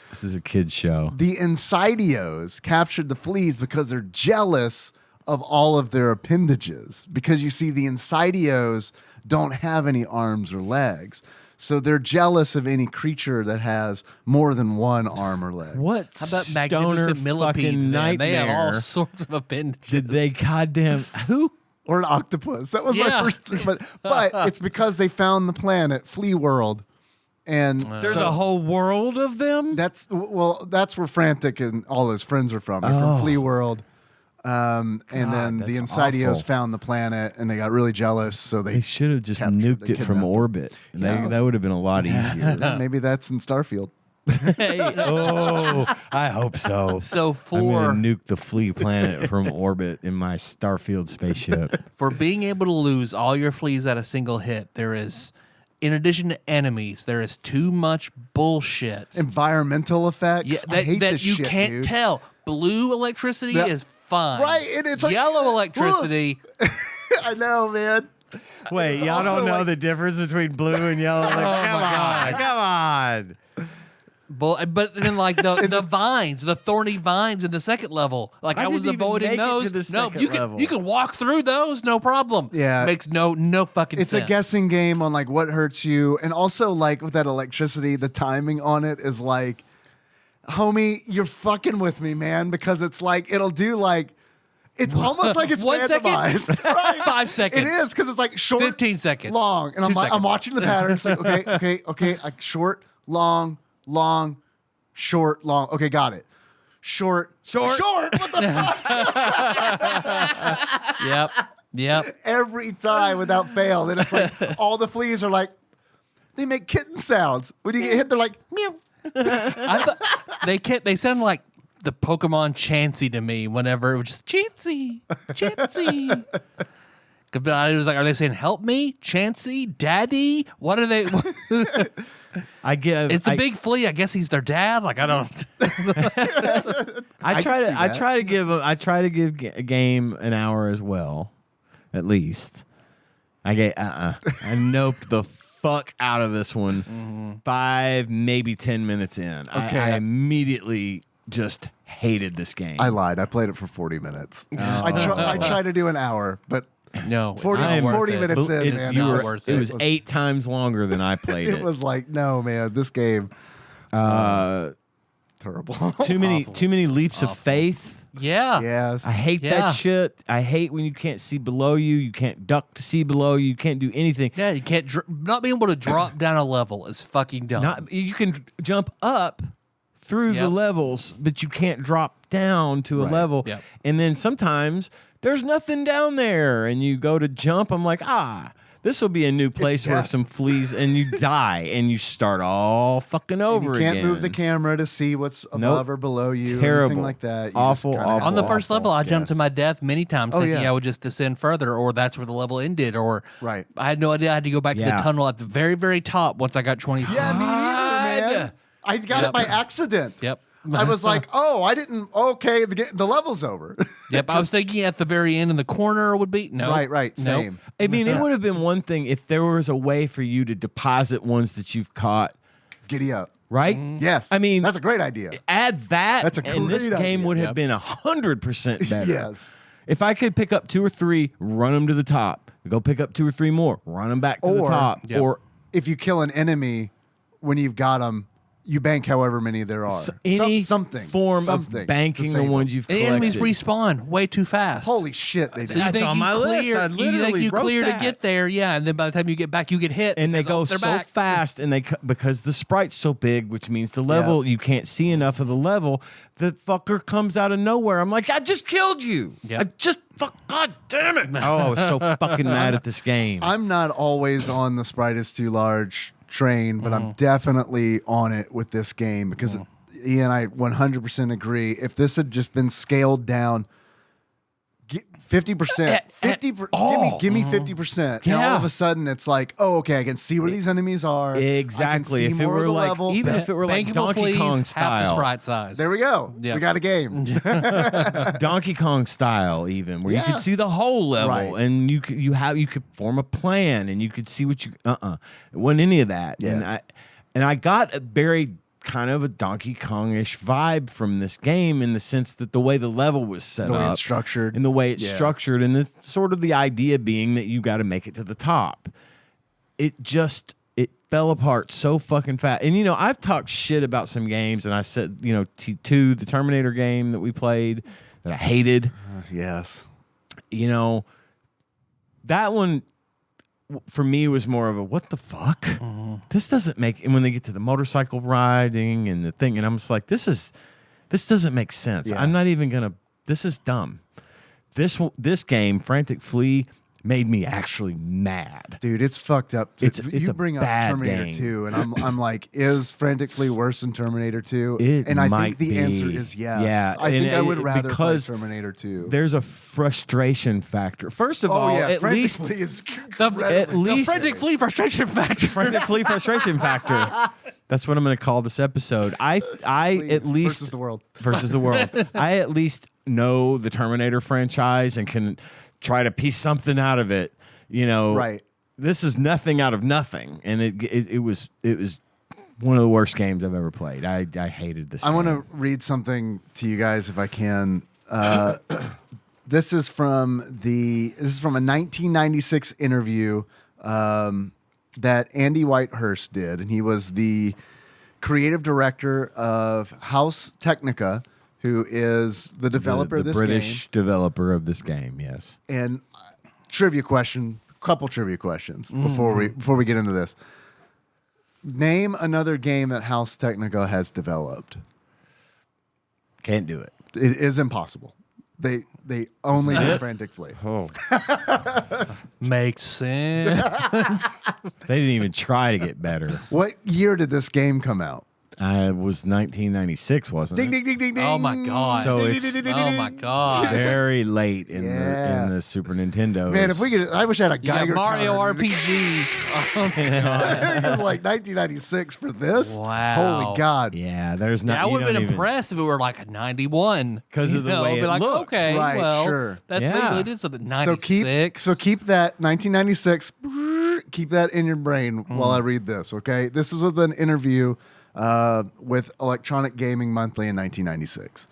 This is a kid's show. The Insidios captured the fleas because they're jealous of all of their appendages. Because you see, the Insidios don't have any arms or legs. So they're jealous of any creature that has more than one arm or leg. What How about stoner magnificent millipedes? fucking Then? They have all nightmare sorts of appendages. did they goddamn who? Or an octopus. That was my Yeah. first thing. But it's because they found the planet, Flea World. And There's a whole world of them. that's where Frantic and all his friends are from. They're from Flea World. And then the that's Insidios awful. found the planet and they got really jealous. So They should have just captured- nuked they it from kidnapped it. orbit. That would have been a lot easier. maybe that's in Starfield. Hey, oh, I hope so. So I'm for gonna nuke the flea planet from orbit in my Starfield spaceship. for being able to lose all your fleas at a single hit, there is, in addition to enemies, there is too much bullshit. Environmental effects. Yeah, I hate that this you shit, can't dude. tell. Blue electricity Yeah. is fine. Right, and it's like, yellow electricity. I know, man. Wait, It's y'all don't also know like- the difference between blue and yellow? Like, come on, come on. But then, like the vines, the thorny vines in the second level, like I I was didn't even avoiding make it to those. the No, second you can level. you can walk through those, no problem. Yeah. makes no fucking It's sense. a guessing game on like what hurts you, and also like with that electricity, the timing on it is like, homie, you're fucking with me, man, because it's like it'll do like. It's almost like it's 1 second? randomized. Right? 5 seconds. It is because it's like short, 15 seconds. long, and I'm 2 like, I'm seconds. watching the pattern. It's like okay, like short, long, short, long. Okay, got it. Short. What the fuck? Yep. Every time without fail. Then it's like all the fleas are like, they make kitten sounds. When you get hit, they're like, meow. I thought they sound like the Pokemon Chansey to me whenever it was just Chansey. But I was like, are they saying help me, Chansey, Daddy? What are they? I give. It's a big flea. I guess he's their dad. Like I don't. I try can to. see I that. try to give. I try to give a game an hour as well, at least. I get. I noped the fuck out of this one. 5, maybe 10 minutes in. Okay. I immediately just hated this game. I lied. I played it for 40 minutes. I try to do an hour, but No, it's 40 not worth 40 it. minutes in, It's man. you not were, worth it it. was 8 times longer than I played it. it was like, no, man, this game terrible. too many leaps of faith. Yeah. Yes. I hate Yeah. that shit. I hate when you can't see below you. You can't duck to see below you. You can't do anything. Yeah, you can't not being able to drop down a level is fucking dumb. Not you can jump up through the Yep. levels, but you can't drop down to a Right. level. Yep. And then sometimes there's nothing down there, and you go to jump. I'm like, this will be a new place where yeah. some fleas, and you die, and you start all fucking over you can't again. move the camera to see what's above Nope. or below you. Terrible. Anything like that. You Awful, just kinda have awful. On the to- first level, I jumped to Yes. my death many times, Oh, thinking yeah. I would just descend further, or that's where the level ended, or Right. I had no idea I had to go back to Yeah. the tunnel at the very, very top once I got 20 feet. Yeah, me neither, man. I got it by accident. Yep. I was like, I didn't. Okay, the level's over. Yep. I was thinking at the very end in the corner would be no. Right. Same. I mean, it would have been one thing if there was a way for you to deposit ones that you've caught, Giddy up. right? Yes. I mean, that's a great idea. add that, That's a and this great game idea. would have Yep. been 100% better. Yes. If I could pick up 2 or 3, run them to the top, go pick up 2 or 3 more, run them back to the Or- top, Yep. or If you kill an enemy when you've got them, you bank however many there are. Any something form something of banking the ones you've The collected. enemies respawn way too fast. Holy shit, they So did. you That's think on you my list. clear, I you literally think you wrote clear that. to get there, yeah, and then by the time you get back, you get hit. And they because, go oh, they're so back. fast, and because the sprite's so big, which means the level you can't see enough of the level. The fucker comes out of nowhere. I'm like, I just killed you. Yep. God damn it! Oh, I was so fucking mad at this game. I'm not always on the sprite is too large train, but I'm definitely on it with this game because Ian, I 100% agree. If this had just been scaled down 50%, 50%, give me 50%. And all of a sudden it's like, oh, okay, I can see where these enemies are. Exactly. I can see If it more of were the like, level. even if it were like Bankable Donkey fleas, Kong half the style, sprite size. There we go. Yeah. We got a game. Donkey Kong style, even where you could see the whole level, Right. and you could form a plan, and you could see what you. It wasn't any of that, Yeah. and I got a very kind of a Donkey Kong-ish vibe from this game in the sense that the way the level was set The way up, it's structured. and the way it's Yeah. structured, and the sort of the idea being that you got to make it to the top. It fell apart so fucking fast. And I've talked shit about some games, and I said, T2, the Terminator game that we played that I hated. Yes. That one for me was more of a what the fuck? This doesn't make. And when they get to the motorcycle riding and the thing, and I'm just like, this doesn't make sense. Yeah. I'm not even gonna. This is dumb. This game, Frantic Flea, made me actually mad. Dude, it's fucked up. It's you a bring up bad Terminator game. 2, and I'm like, is Frantic Flea worse than Terminator 2? It and I might think the be. answer is yes. Yeah, I think and I would rather play because Terminator 2. There's a frustration factor. First of all, at Frantic least Flea is The, At the least- Frantic Flea frustration factor. Frantic Flea frustration factor. That's what I'm going to call this episode. I Please, at least versus the world. versus the world. I at least know the Terminator franchise and can try to piece something out of it. Right. This is nothing out of nothing, and it was one of the worst games I've ever played. I hated this. I want to read something to you guys if I can. This is from a 1996 interview that Andy Whitehurst did, and he was the creative director of House Technica, who is the developer of this British developer of this game. Yes. game. And couple trivia questions before we get into this. Name another game that House Technica has developed. Can't do it. It is impossible. They only do Frantic Flea. Oh, Makes sense. they didn't even try to get better. What year did this game come out? It was 1996, wasn't Ding it? ding ding ding ding. Oh my god. So Ding, it's- ding, ding, ding, Oh ding. my god. Very late in Yeah. the Super Nintendo. Man, if we could, I wish I had a You got Geiger Mario counter. RPG. Oh, It was like 1996 for this. Wow. Holy God. yeah, there's not. yeah, I would have been impressed if it were like a 91. 'Cause of the You know, way be it like, looks. okay, Right, well, sure. that's Yeah. they did something. So 96. keep that 1996. Keep that in your brain while I read this. Okay, this is with an interview with Electronic Gaming Monthly in 1996,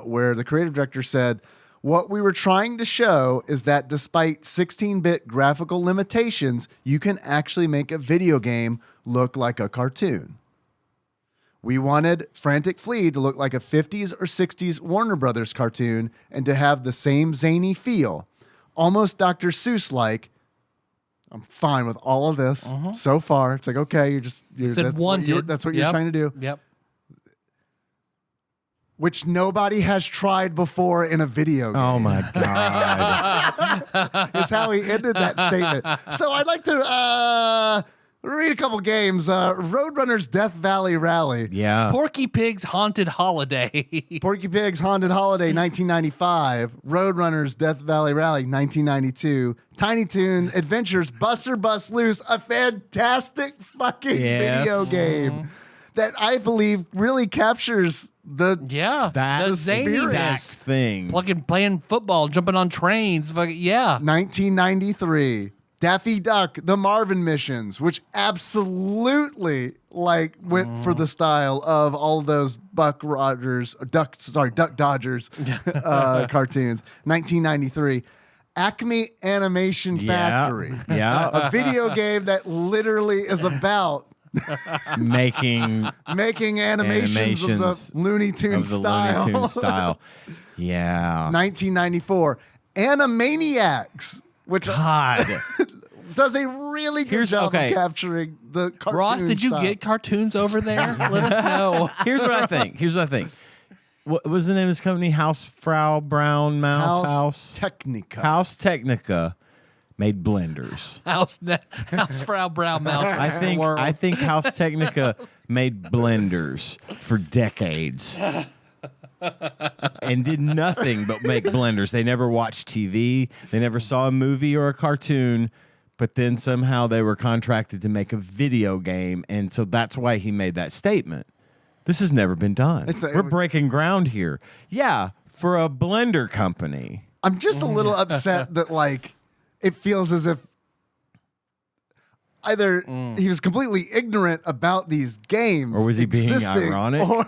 where the creative director said, "What we were trying to show is that despite 16-bit graphical limitations, you can actually make a video game look like a cartoon. We wanted Frantic Flea to look like a 50s or 60s Warner Brothers cartoon and to have the same zany feel, almost Dr. Seuss-like." I'm fine with all of this so far. It's like, okay, you're Said that's wanted. that's what you're Yep. trying to do, Yep. which nobody has tried before in a video game. Oh my god! Is how he ended that statement. So I'd like to read a couple games. Roadrunner's Death Valley Rally. Yeah. Porky Pig's Haunted Holiday. Porky Pig's Haunted Holiday, 1995. Roadrunner's Death Valley Rally, 1992. Tiny Toon Adventures Buster Bust Loose, a fantastic fucking Yes. video game that I believe really captures the yeah. That the exact zaniness. thing. Playing football, jumping on trains. Fucking, yeah. 1993. Daffy Duck, The Marvin Missions, which absolutely went for the style of all of those Duck Dodgers cartoons. 1993. Acme Animation Factory. Yeah. A video game that literally is about making animations of the Looney Tunes style. Looney Tunes style. Yeah. 1994, Animaniacs, which God. does a really good job of capturing the cartoon Ross, did you style. get cartoons over there? Let us know. Here's what I think. What was the name of this company? Frau Brown Mouse Technica. House Technica made blenders. House Frau Brown Mouse. I think House Technica made blenders for decades. And did nothing but make blenders. They never watched TV. They never saw a movie or a cartoon. But then somehow they were contracted to make a video game. And so that's why he made that statement. This has never been done. We're breaking ground here. Yeah, for a blender company. I'm just a little upset that, like, it feels as if either he was completely ignorant about these games. Or was he being ironic? Or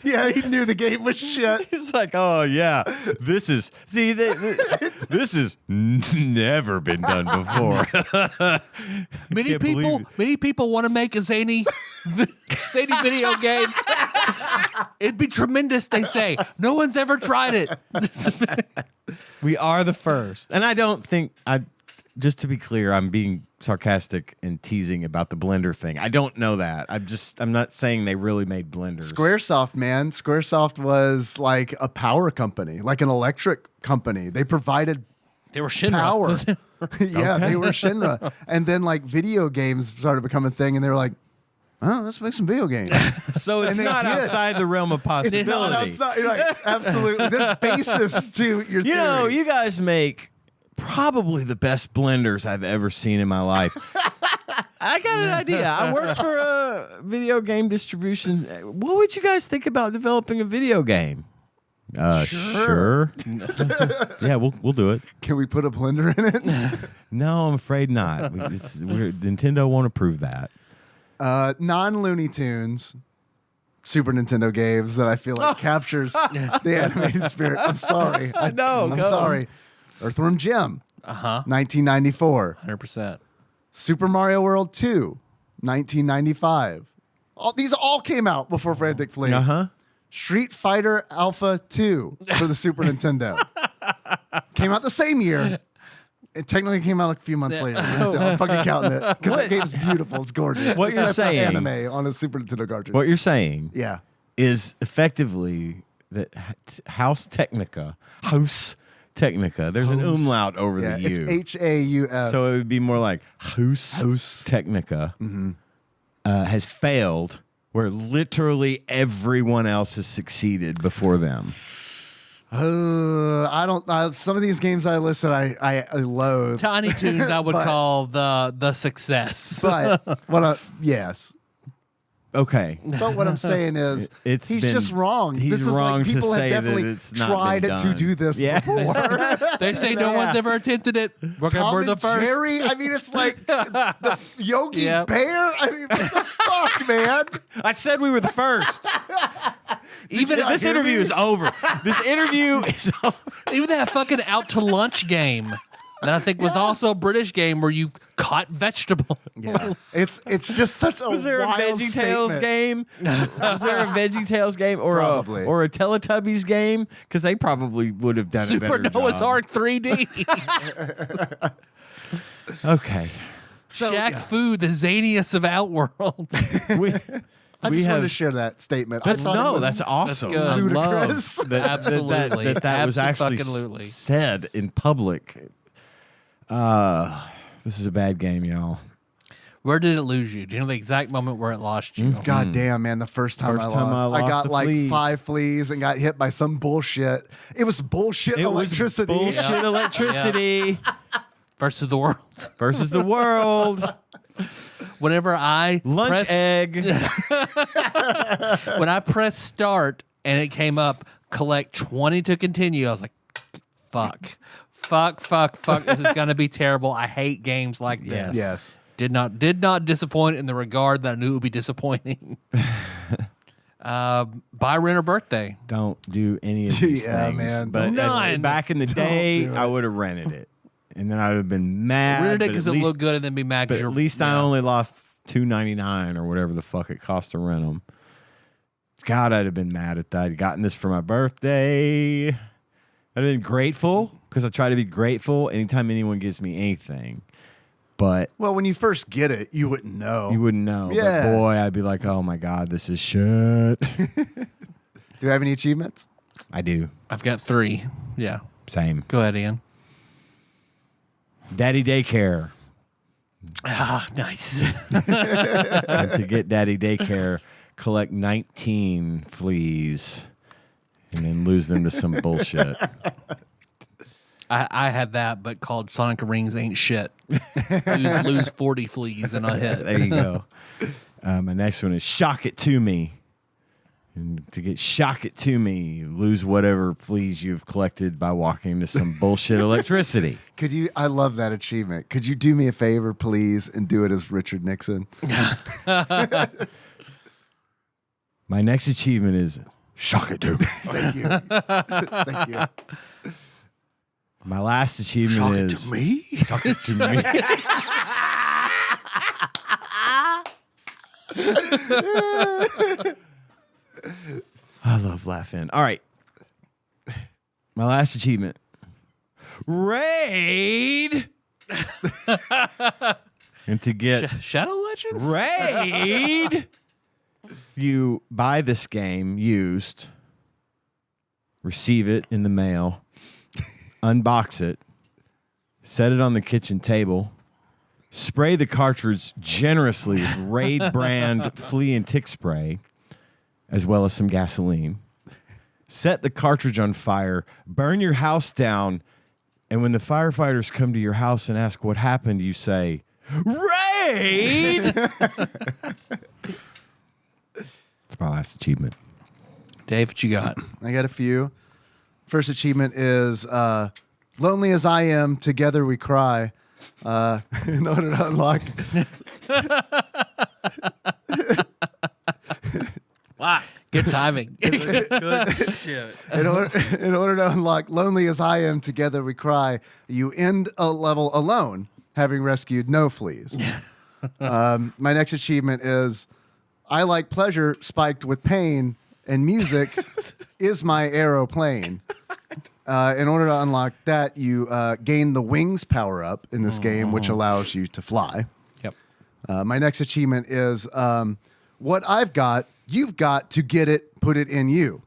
yeah, he knew the game was shit. He's like, oh, yeah, this has never been done before. Many people want to make a zany video game. It'd be tremendous, they say. No one's ever tried it. We are the first. And I don't think, just to be clear, I'm being sarcastic and teasing about the blender thing. I don't know that. I'm not saying they really made blenders. Squaresoft, man. Squaresoft was like a power company, like an electric company. They provided They were Shinra. power. Yeah, they were Shinra. And then like video games started becoming a thing, and they were like, oh, let's make some video games. So it's not outside the realm of possibility. Not outside, you're like, absolutely. There's basis to your theory. You know, you guys make probably the best blenders I've ever seen in my life. I got an idea. I work for a video game distribution. What would you guys think about developing a video game? Sure. Yeah, we'll do it. Can we put a blender in it? No, I'm afraid not. Nintendo won't approve that. Non-Looney Tunes Super Nintendo games that I feel like captures the animated spirit. I'm sorry. I'm sorry. Earthworm Jim. 1994. 100%. Super Mario World 2. 1995. These all came out before Frantic Flea. Street Fighter Alpha 2 for the Super Nintendo. Came out the same year. It technically came out a few months later. Still, I'm fucking counting it because that game's beautiful. It's gorgeous. What you're saying, anime on a Super Nintendo cartridge. What you're saying, yeah, is effectively that House Technica. There's an umlaut over the U. It's Haus. So it would be more like House Technica has failed, where literally everyone else has succeeded before them. I don't. Some of these games I listed, I loathe. Tiny Toons, I would call the success. But yes. Okay, But what I'm saying is, he's just wrong. He's this is wrong like people to say have definitely that it's not tried been to done. do this before. They say no one's ever attempted it. We're Tom the and first. Jerry. I mean, it's like the Yogi Yep. Bear. I mean, what the fuck, man? I said we were the first. Even This interview is over. This interview is over. even that fucking Out to Lunch game that I think was also a British game where you caught vegetables. Yeah, it's just such a Was there a wild VeggieTales statement. game? Was there a VeggieTales game or Probably. a Teletubbies game? Because they probably would have done a Super better Noah's job. Ark 3D. Okay, So, Shaq yeah. Fu, the zaniest of Outworlds. I just wanted to share that statement. That's I thought it was that's awesome. good. I love Ludicrous. Absolutely. that was actually Abso-fucking-lutely. said in public. This is a bad game, y'all. Where did it lose you? Do you know the exact moment where it lost you? God damn, man. The first time I lost, I got the like fleas. 5 fleas and got hit by some bullshit. It was bullshit electricity. Was bullshit electricity Versus the world. versus the world. Whenever I Lunch press, egg. when I pressed start and it came up, collect 20 to continue, I was like, fuck. This is gonna be terrible. I hate games like this. Yes. Did not disappoint in the regard that I knew it would be disappointing. Buy, rent, or birthday. Don't do any of these Yeah, things. man. But None. back in the day, I would have rented it. and then I would have been mad. Reared it but because at it least- looked good and then be mad But because at least I only lost $2.99 or whatever the fuck it cost to rent them. God, I'd have been mad at that. I'd gotten this for my birthday. I'd have been grateful because I try to be grateful anytime anyone gives me anything. But Well, when you first get it, you wouldn't know. you wouldn't know. Yeah. But boy, I'd be like, oh my God, this is shit. Do you have any achievements? I do. I've got 3. Yeah. Same. Go ahead, Ian. Daddy daycare. Ah, nice. And to get daddy daycare, collect 19 fleas and then lose them to some bullshit. I had that, but called Sonic Rings ain't shit. lose 40 fleas and a hit. There you go. My next one is shock it to me. And to get shock it to me, you lose whatever fleas you've collected by walking into some bullshit electricity. Could you? I love that achievement. Could you do me a favor, please, and do it as Richard Nixon? My next achievement is shock it to me. Thank you. Thank you. My last achievement is me? shock it to me. I love laughing. All right. My last achievement. Raid. And to get Shadow Legends? Raid, you buy this game used, receive it in the mail, unbox it, set it on the kitchen table, spray the cartridge generously with Raid brand flea and tick spray, as well as some gasoline. Set the cartridge on fire, burn your house down, and when the firefighters come to your house and ask what happened, you say, Raid! It's my last achievement. Dave, what you got? I got a few. First achievement is lonely as I am, together we cry. In order to unlock. Wow. Good timing. In order to unlock lonely as I am, together we cry, you end a level alone, having rescued no fleas. My next achievement is I like pleasure spiked with pain, and music is my aeroplane. In order to unlock that, you gain the wings power up in this game, which allows you to fly. Yep. My next achievement is what I've got, you've got to get it, put it in you.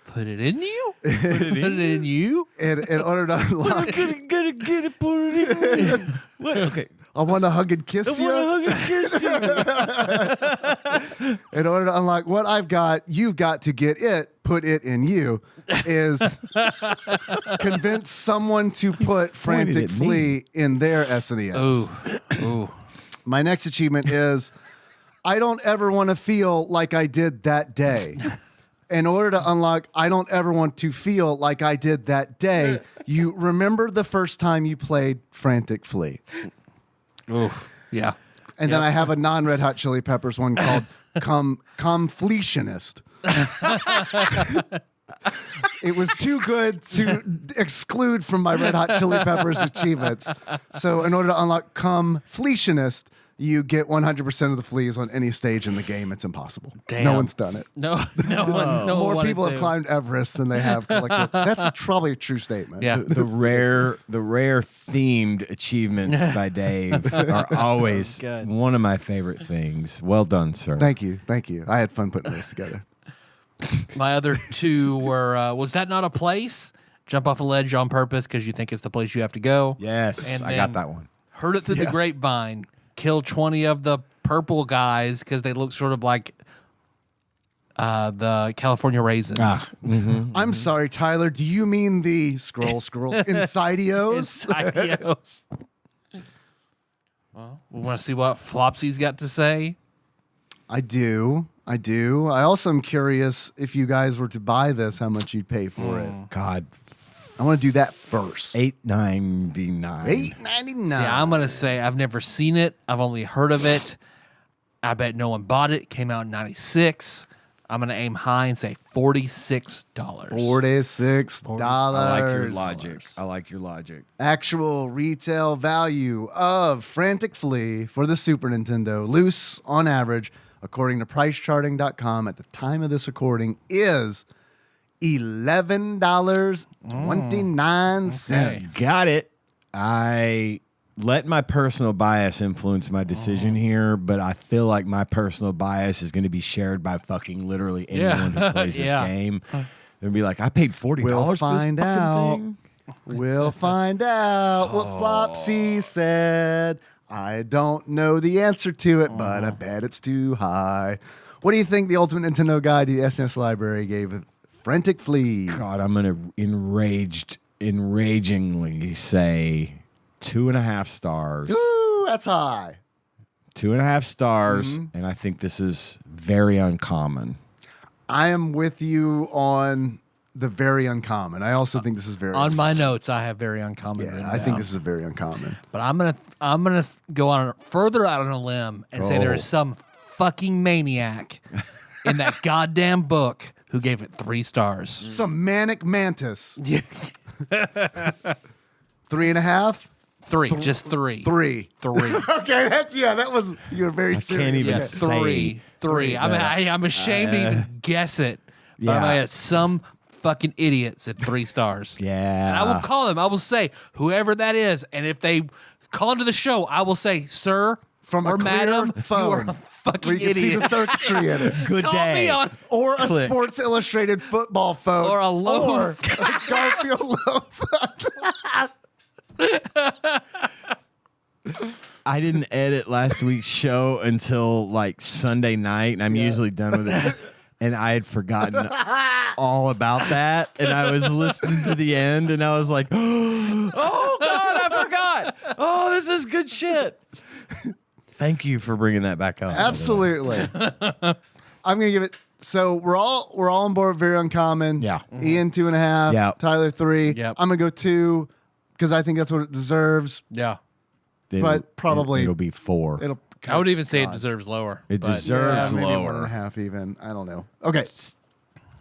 Put it in you? Put it in you? In order to unlock. Get it, put it in. What? Okay. I want to hug and kiss you. In order to unlock what I've got, you've got to get it, put it in you, is convince someone to put Frantic at me. Flea in their SNES. Ooh. My next achievement is I don't ever want to feel like I did that day. In order to unlock I don't ever want to feel like I did that day, you remember the first time you played Frantic Flea. Oof. Yeah. And then I have a non-Red Hot Chili Peppers one called Completionist. It was too good to exclude from my Red Hot Chili Peppers achievements. So in order to unlock Completionist, you get 100% of the fleas on any stage in the game. It's impossible. Damn. No one's done it. No one. More wanted people have to. climbed Everest than they have collected. That's probably a true statement. Yeah. The rare themed achievements by Dave are always Good. one of my favorite things. Well done, sir. Thank you. Thank you. I had fun putting those together. My other 2 were, was that not a place? Jump off a ledge on purpose because you think it's the place you have to go. Yes, And I got then that one. Heard it through the Yes. grapevine. Kill 20 of the purple guys because they look sort of like the California raisins. I'm sorry, Tyler. Do you mean the scrolls, Insidios? Psychos. Well, we want to see what Flopsy's got to say. I do. I also am curious if you guys were to buy this, how much you'd pay for it. God, I want to do that first. $8.99. $8.99. See, I'm going to say I've never seen it. I've only heard of it. I bet no one bought it. It came out in 96. I'm going to aim high and say $46. $46. I like your logic. I like your logic. Actual retail value of Frantic Flea for the Super Nintendo, loose on average, according to PriceCharting.com at the time of this recording, is $11.29. Okay. Got it. I let my personal bias influence my decision here, but I feel like my personal bias is going to be shared by fucking literally anyone who plays this game. They'll be like, I paid $40 We'll for this find fucking out. thing. We'll find out what Flopsy said. I don't know the answer to it, but I bet it's too high. What do you think the Ultimate Nintendo Guide to the SNES Library gave Frantic Flea? God, I'm going to enragingly say 2.5 stars. Ooh, that's high. 2.5 stars, and I think this is very uncommon. I am with you on the very uncommon. I also think this is very On my notes, I have very uncommon. yeah. written I think down. this is a very uncommon. But I'm gonna go on further out on a limb and say there is some fucking maniac in that goddamn book who gave it 3 stars. Some manic mantis. 3.5. 3, just 3. 3. 3. Okay, that was you were very serious. can't even Yeah, say 3. I'm ashamed to even guess it. But I'm yeah. like, some fucking idiot said 3 stars. Yeah. And I will call him. I will say, whoever that is, and if they call into the show, I will say, sir From a or clear madam, phone, you are a where fucking you can see idiot. the circuitry in it. Good Call day. me on Or a Click. Sports Illustrated football phone. Or a loaf. Or a Garfield loaf. I didn't edit last week's show until like Sunday night, and I'm usually done with it. And I had forgotten all about that. And I was listening to the end, and I was like, oh, God, I forgot. Oh, this is good shit. Thank you for bringing that back up. Absolutely. I'm gonna give it. So we're all on board. Very uncommon. Yeah. Ian 2.5. Yeah. Tyler 3. Yep. I'm gonna go 2 because I think that's what it deserves. Yeah. But probably- it'll be 4. I would even say it deserves lower. It but- deserves maybe lower. 1.5 even. I don't know. Okay.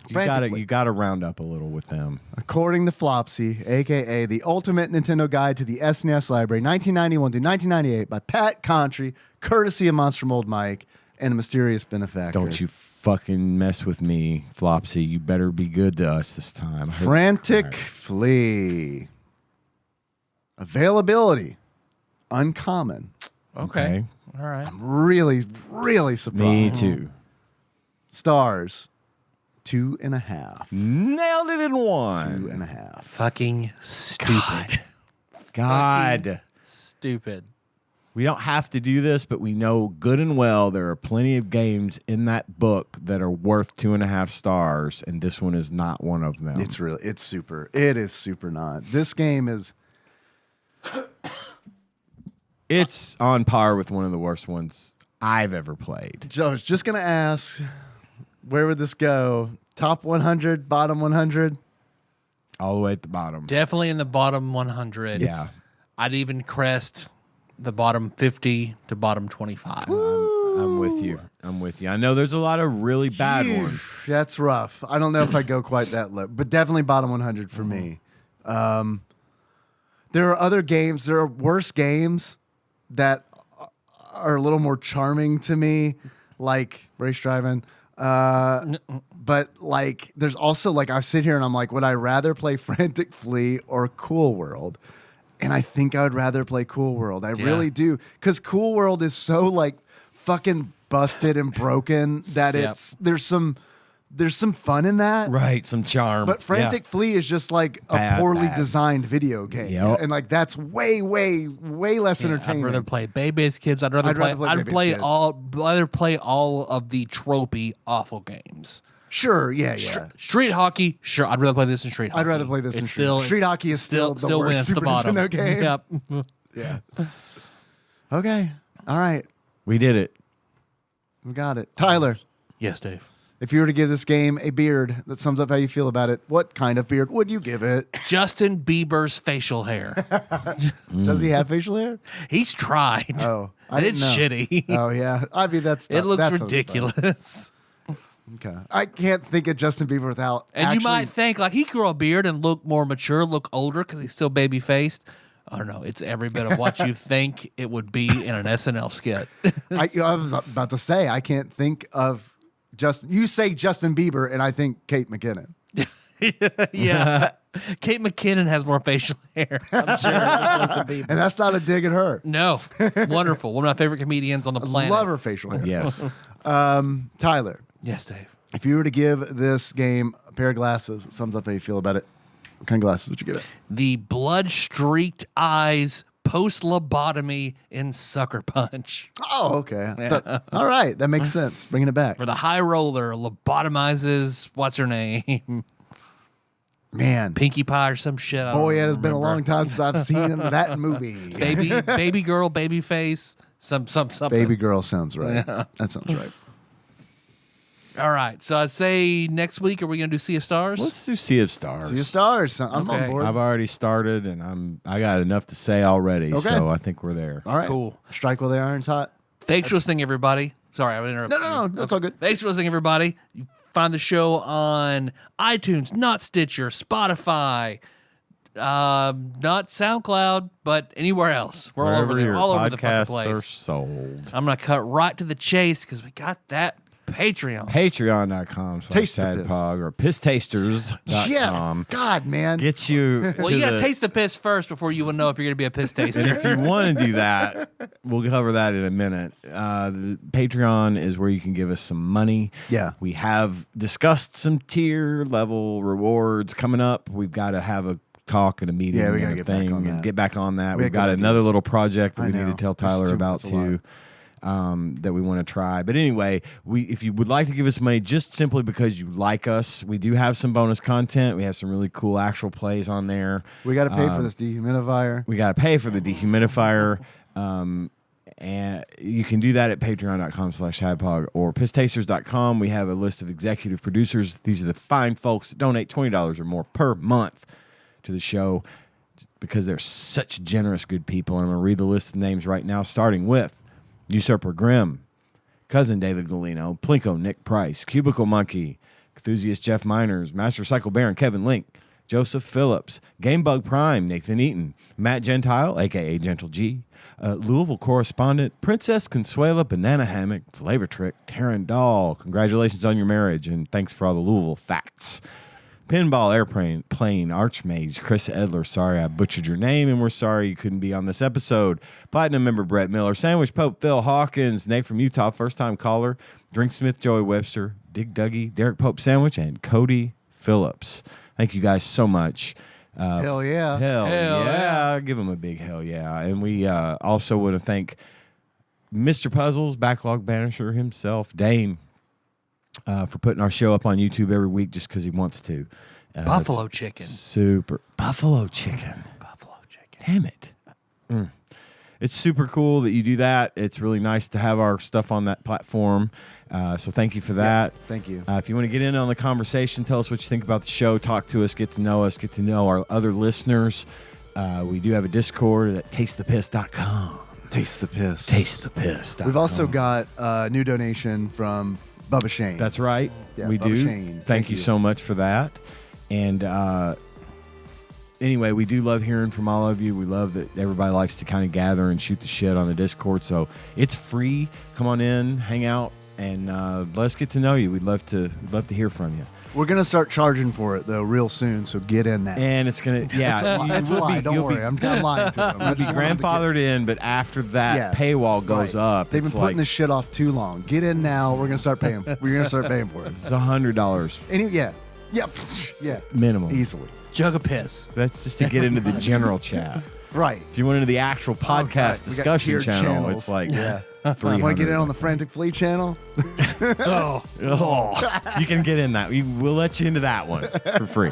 You gotta round up a little with them. According to Flopsy, aka the Ultimate Nintendo Guide to the SNES Library, 1991 through 1998, by Pat Contry, courtesy of Monster Mold Mike and a mysterious benefactor. Don't you fucking mess with me, Flopsy. You better be good to us this time. I heard Frantic cry. Flea. Availability. Uncommon. Okay. All right. Really, really surprised. Me too. Stars. 2.5. Nailed it in one. 2.5. Fucking stupid. God. Stupid. We don't have to do this, but we know good and well there are plenty of games in that book that are worth 2.5 stars, and this one is not one of them. It is super not. This game is It's on par with one of the worst ones I've ever played. I was just going to ask, where would this go? Top 100, bottom 100? All the way at the bottom. Definitely in the bottom 100. Yeah. I'd even crest the bottom 50 to bottom 25. I'm with you. I know there's a lot of really bad Phew, ones. That's rough. I don't know if I'd go quite that low, but definitely bottom 100 for me. There are other games, there are worse games that are a little more charming to me, like Race Driving. But like, there's also like, I sit here and I'm like, would I rather play Frantic Flea or Cool World? And I think I would rather play Cool World. I really do. Because Cool World is so like fucking busted and broken that there's some fun in that. Right, some charm. But Frantic Flea is just like a Bad, poorly bad. designed video game. Yep. And like that's way, way, way less I'd entertaining. rather play Baby's Kids. I'd rather play all of the tropey awful games. Sure, yeah. Street hockey, sure. I'd rather play this than street hockey. I'd rather play this than It's Street Hockey. Street Hockey is still the worst wins Super the bottom. Nintendo game. Yep. Yeah. Okay. All right. we did it. We got it. Tyler, Yes, Dave. if you were to give this game a beard that sums up how you feel about it, what kind of beard would you give it? Justin Bieber's facial hair. Does he have facial hair? He's tried. Oh, I and didn't it's know. shitty. Oh, yeah. I mean, that's It looks that sounds fun. ridiculous. Okay. I can't think of Justin Bieber without. And actually, you might think like he grew a beard and look more mature, look older because he's still baby faced. I don't know. It's every bit of what you think it would be in an SNL skit. I was about to say I can't think of Justin. You say Justin Bieber, and I think Kate McKinnon. Yeah. Kate McKinnon has more facial hair, I'm sure, than Justin Bieber. And that's not a dig at her. No. Wonderful. One of my favorite comedians on the planet. Love her facial hair. Yes. Tyler, Yes, Dave. if you were to give this game a pair of glasses, it sums up how you feel about it. What kind of glasses would you give it? The blood-streaked eyes post-lobotomy in Sucker Punch. Oh, okay. All right. That makes sense. Bringing it back. Where the high roller lobotomizes, what's her name? Man. Pinkie Pie or some shit. I don't Boy, it has been a remember. long time since I've seen that movie. Baby girl, baby face, something. Baby girl sounds right. That sounds right. All right. So I say next week, are we going to do Sea of Stars? Let's do Sea of Stars. See you stars. I'm Okay. on board. I've already started, and I got enough to say already, Okay. so I think we're there. All right. Cool. Strike while the iron's hot. Thanks for listening, everybody. Sorry, I interrupted. No. That's all good. Thanks for listening, everybody. You find the show on iTunes, not Stitcher, Spotify, not SoundCloud, but anywhere else. We're all Wherever over there, your all over the fucking podcasts are place. sold. I'm going to cut right to the chase because we got that Patreon. Taste the Patreon.com/TADPOG or pisstasters.com. God, man. Get you. Well, to you got to the- taste the piss first before you will know if you're going to be a piss taster. And if you want to do that, we'll cover that in a minute. The Patreon is where you can give us some money. Yeah. We have discussed some tier level rewards coming up. We've got to have a talk and a meeting Yeah, we gotta and a get back thing on and that. get back on that. We We've had got good another ideas. little project that I we need to know. tell There's Tyler too- about that's a lot. too. That we want to try. But anyway, if you would like to give us money just simply because you like us, we do have some bonus content. We have some really cool actual plays on there. We got to pay for this dehumidifier. We got to pay for the dehumidifier. And you can do that at patreon.com/TADPOG or pisstasters.com. We have a list of executive producers. These are the fine folks that donate $20 or more per month to the show because they're such generous, good people. And I'm going to read the list of names right now, starting with Usurper Grimm, Cousin David Galino, Plinko Nick Price, Cubicle Monkey, Enthusiast Jeff Miners, Master Cycle Baron Kevin Link, Joseph Phillips, Gamebug Prime Nathan Eaton, Matt Gentile, a.k.a. Gentle G, Louisville Correspondent, Princess Consuela Banana Hammock, Flavor Trick, Taryn Dahl. Congratulations on your marriage, and thanks for all the Louisville facts. Pinball Airplane, Archmage, Chris Edler, sorry I butchered your name, and we're sorry you couldn't be on this episode. Platinum member Brett Miller, Sandwich Pope Phil Hawkins, Nate from Utah, first time caller, Drink Smith Joey Webster, Dig Dougie, Derek Pope Sandwich, and Cody Phillips. Thank you guys so much. Hell yeah. Hell Hell yeah. Give them a big hell yeah. And we also want to thank Mr. Puzzles, Backlog Banisher himself, Dane, for putting our show up on YouTube every week just because he wants to. Buffalo it's chicken. Super. Buffalo chicken. Buffalo chicken. Damn it. It's super cool that you do that. It's really nice to have our stuff on that platform. So thank you for that. Thank you. If you want to get in on the conversation, tell us what you think about the show. Talk to us, get to know our other listeners. We do have a Discord at tastethepiss.com. Taste the piss. Tastethepiss.com. We've also got a new donation from Bubba Shane. That's right. Yeah, we Bubba do. Shane. Thank you so much for that. And anyway, we do love hearing from all of you. We love that everybody likes to kind of gather and shoot the shit on the Discord. So it's free. Come on in, hang out, and let's get to know you. We'd love to hear from you. We're going to start charging for it, though, real soon, so get in that. And it's gonna, yeah, That's a lie. Don't worry. I'm lying to them. You'll be grandfathered in, but after that paywall goes up, They've been it's putting like, this shit off too long. Get in now. We're going to start paying. We're going to start paying for it. it's $100 Yeah. minimum. Easily. Jug of piss. That's just to get into the general chat. Right. If you went into the actual podcast right. We got discussion tiered channel, channels. it's like Yeah. 300. Want to get in on the Frantic Flea channel? Oh. Oh, you can get in that. We'll let you into that one for free.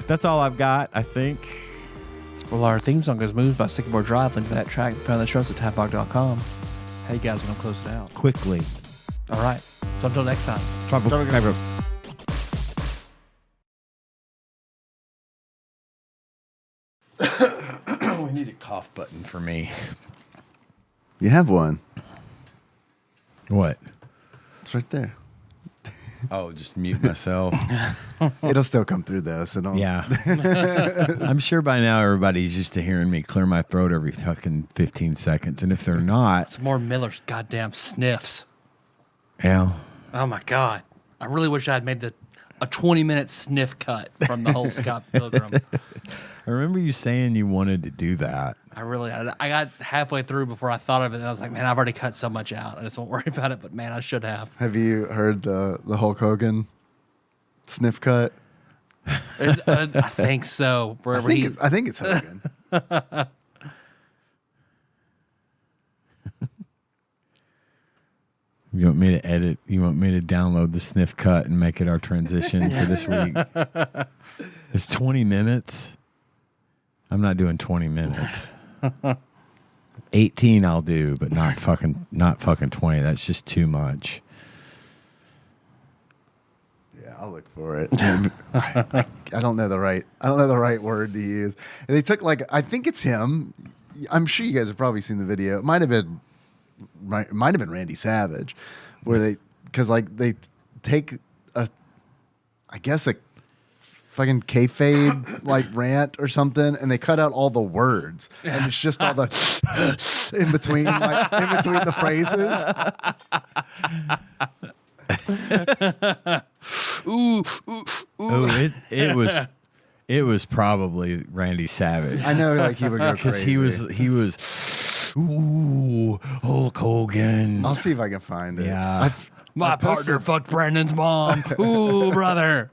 That's all I've got, I think. Well, our theme song is Moves by Sycamore Drive. Link to that track. Found the shows at TADPOG.com. Hey, guys, we're going to close it out. Quickly. All right. So until next time. We need a cough button for me. You have one. What? It's right there. Oh, just mute myself. It'll still come through though. So don't. Yeah. I'm sure by now everybody's used to hearing me clear my throat every fucking 15 seconds. And if they're not, It's more Miller's goddamn sniffs. yeah. Oh my God. I really wish I had made a 20-minute sniff cut from the whole Scott Pilgrim. I remember you saying you wanted to do that. I got halfway through before I thought of it. And I was like, man, I've already cut so much out. I just won't worry about it. But man, I should have. Have you heard the Hulk Hogan sniff cut? I think so. Wherever I think it's Hogan. You want me to edit? You want me to download the sniff cut and make it our transition for this week? It's 20 minutes. I'm not doing 20 minutes. 18 I'll do, but not fucking 20. That's just too much. Yeah, I'll look for it. I don't know the right word to use. They took I think it's him. I'm sure you guys have probably seen the video. It might have been Randy Savage, where they take a fucking kayfabe rant or something, and they cut out all the words, and it's just all the in between the phrases. Oh, it was probably Randy Savage. I know, he would go Because crazy. he was ooh, Hulk Hogan. I'll see if I can find it. Yeah. My partner fucked Brandon's mom. Ooh, brother.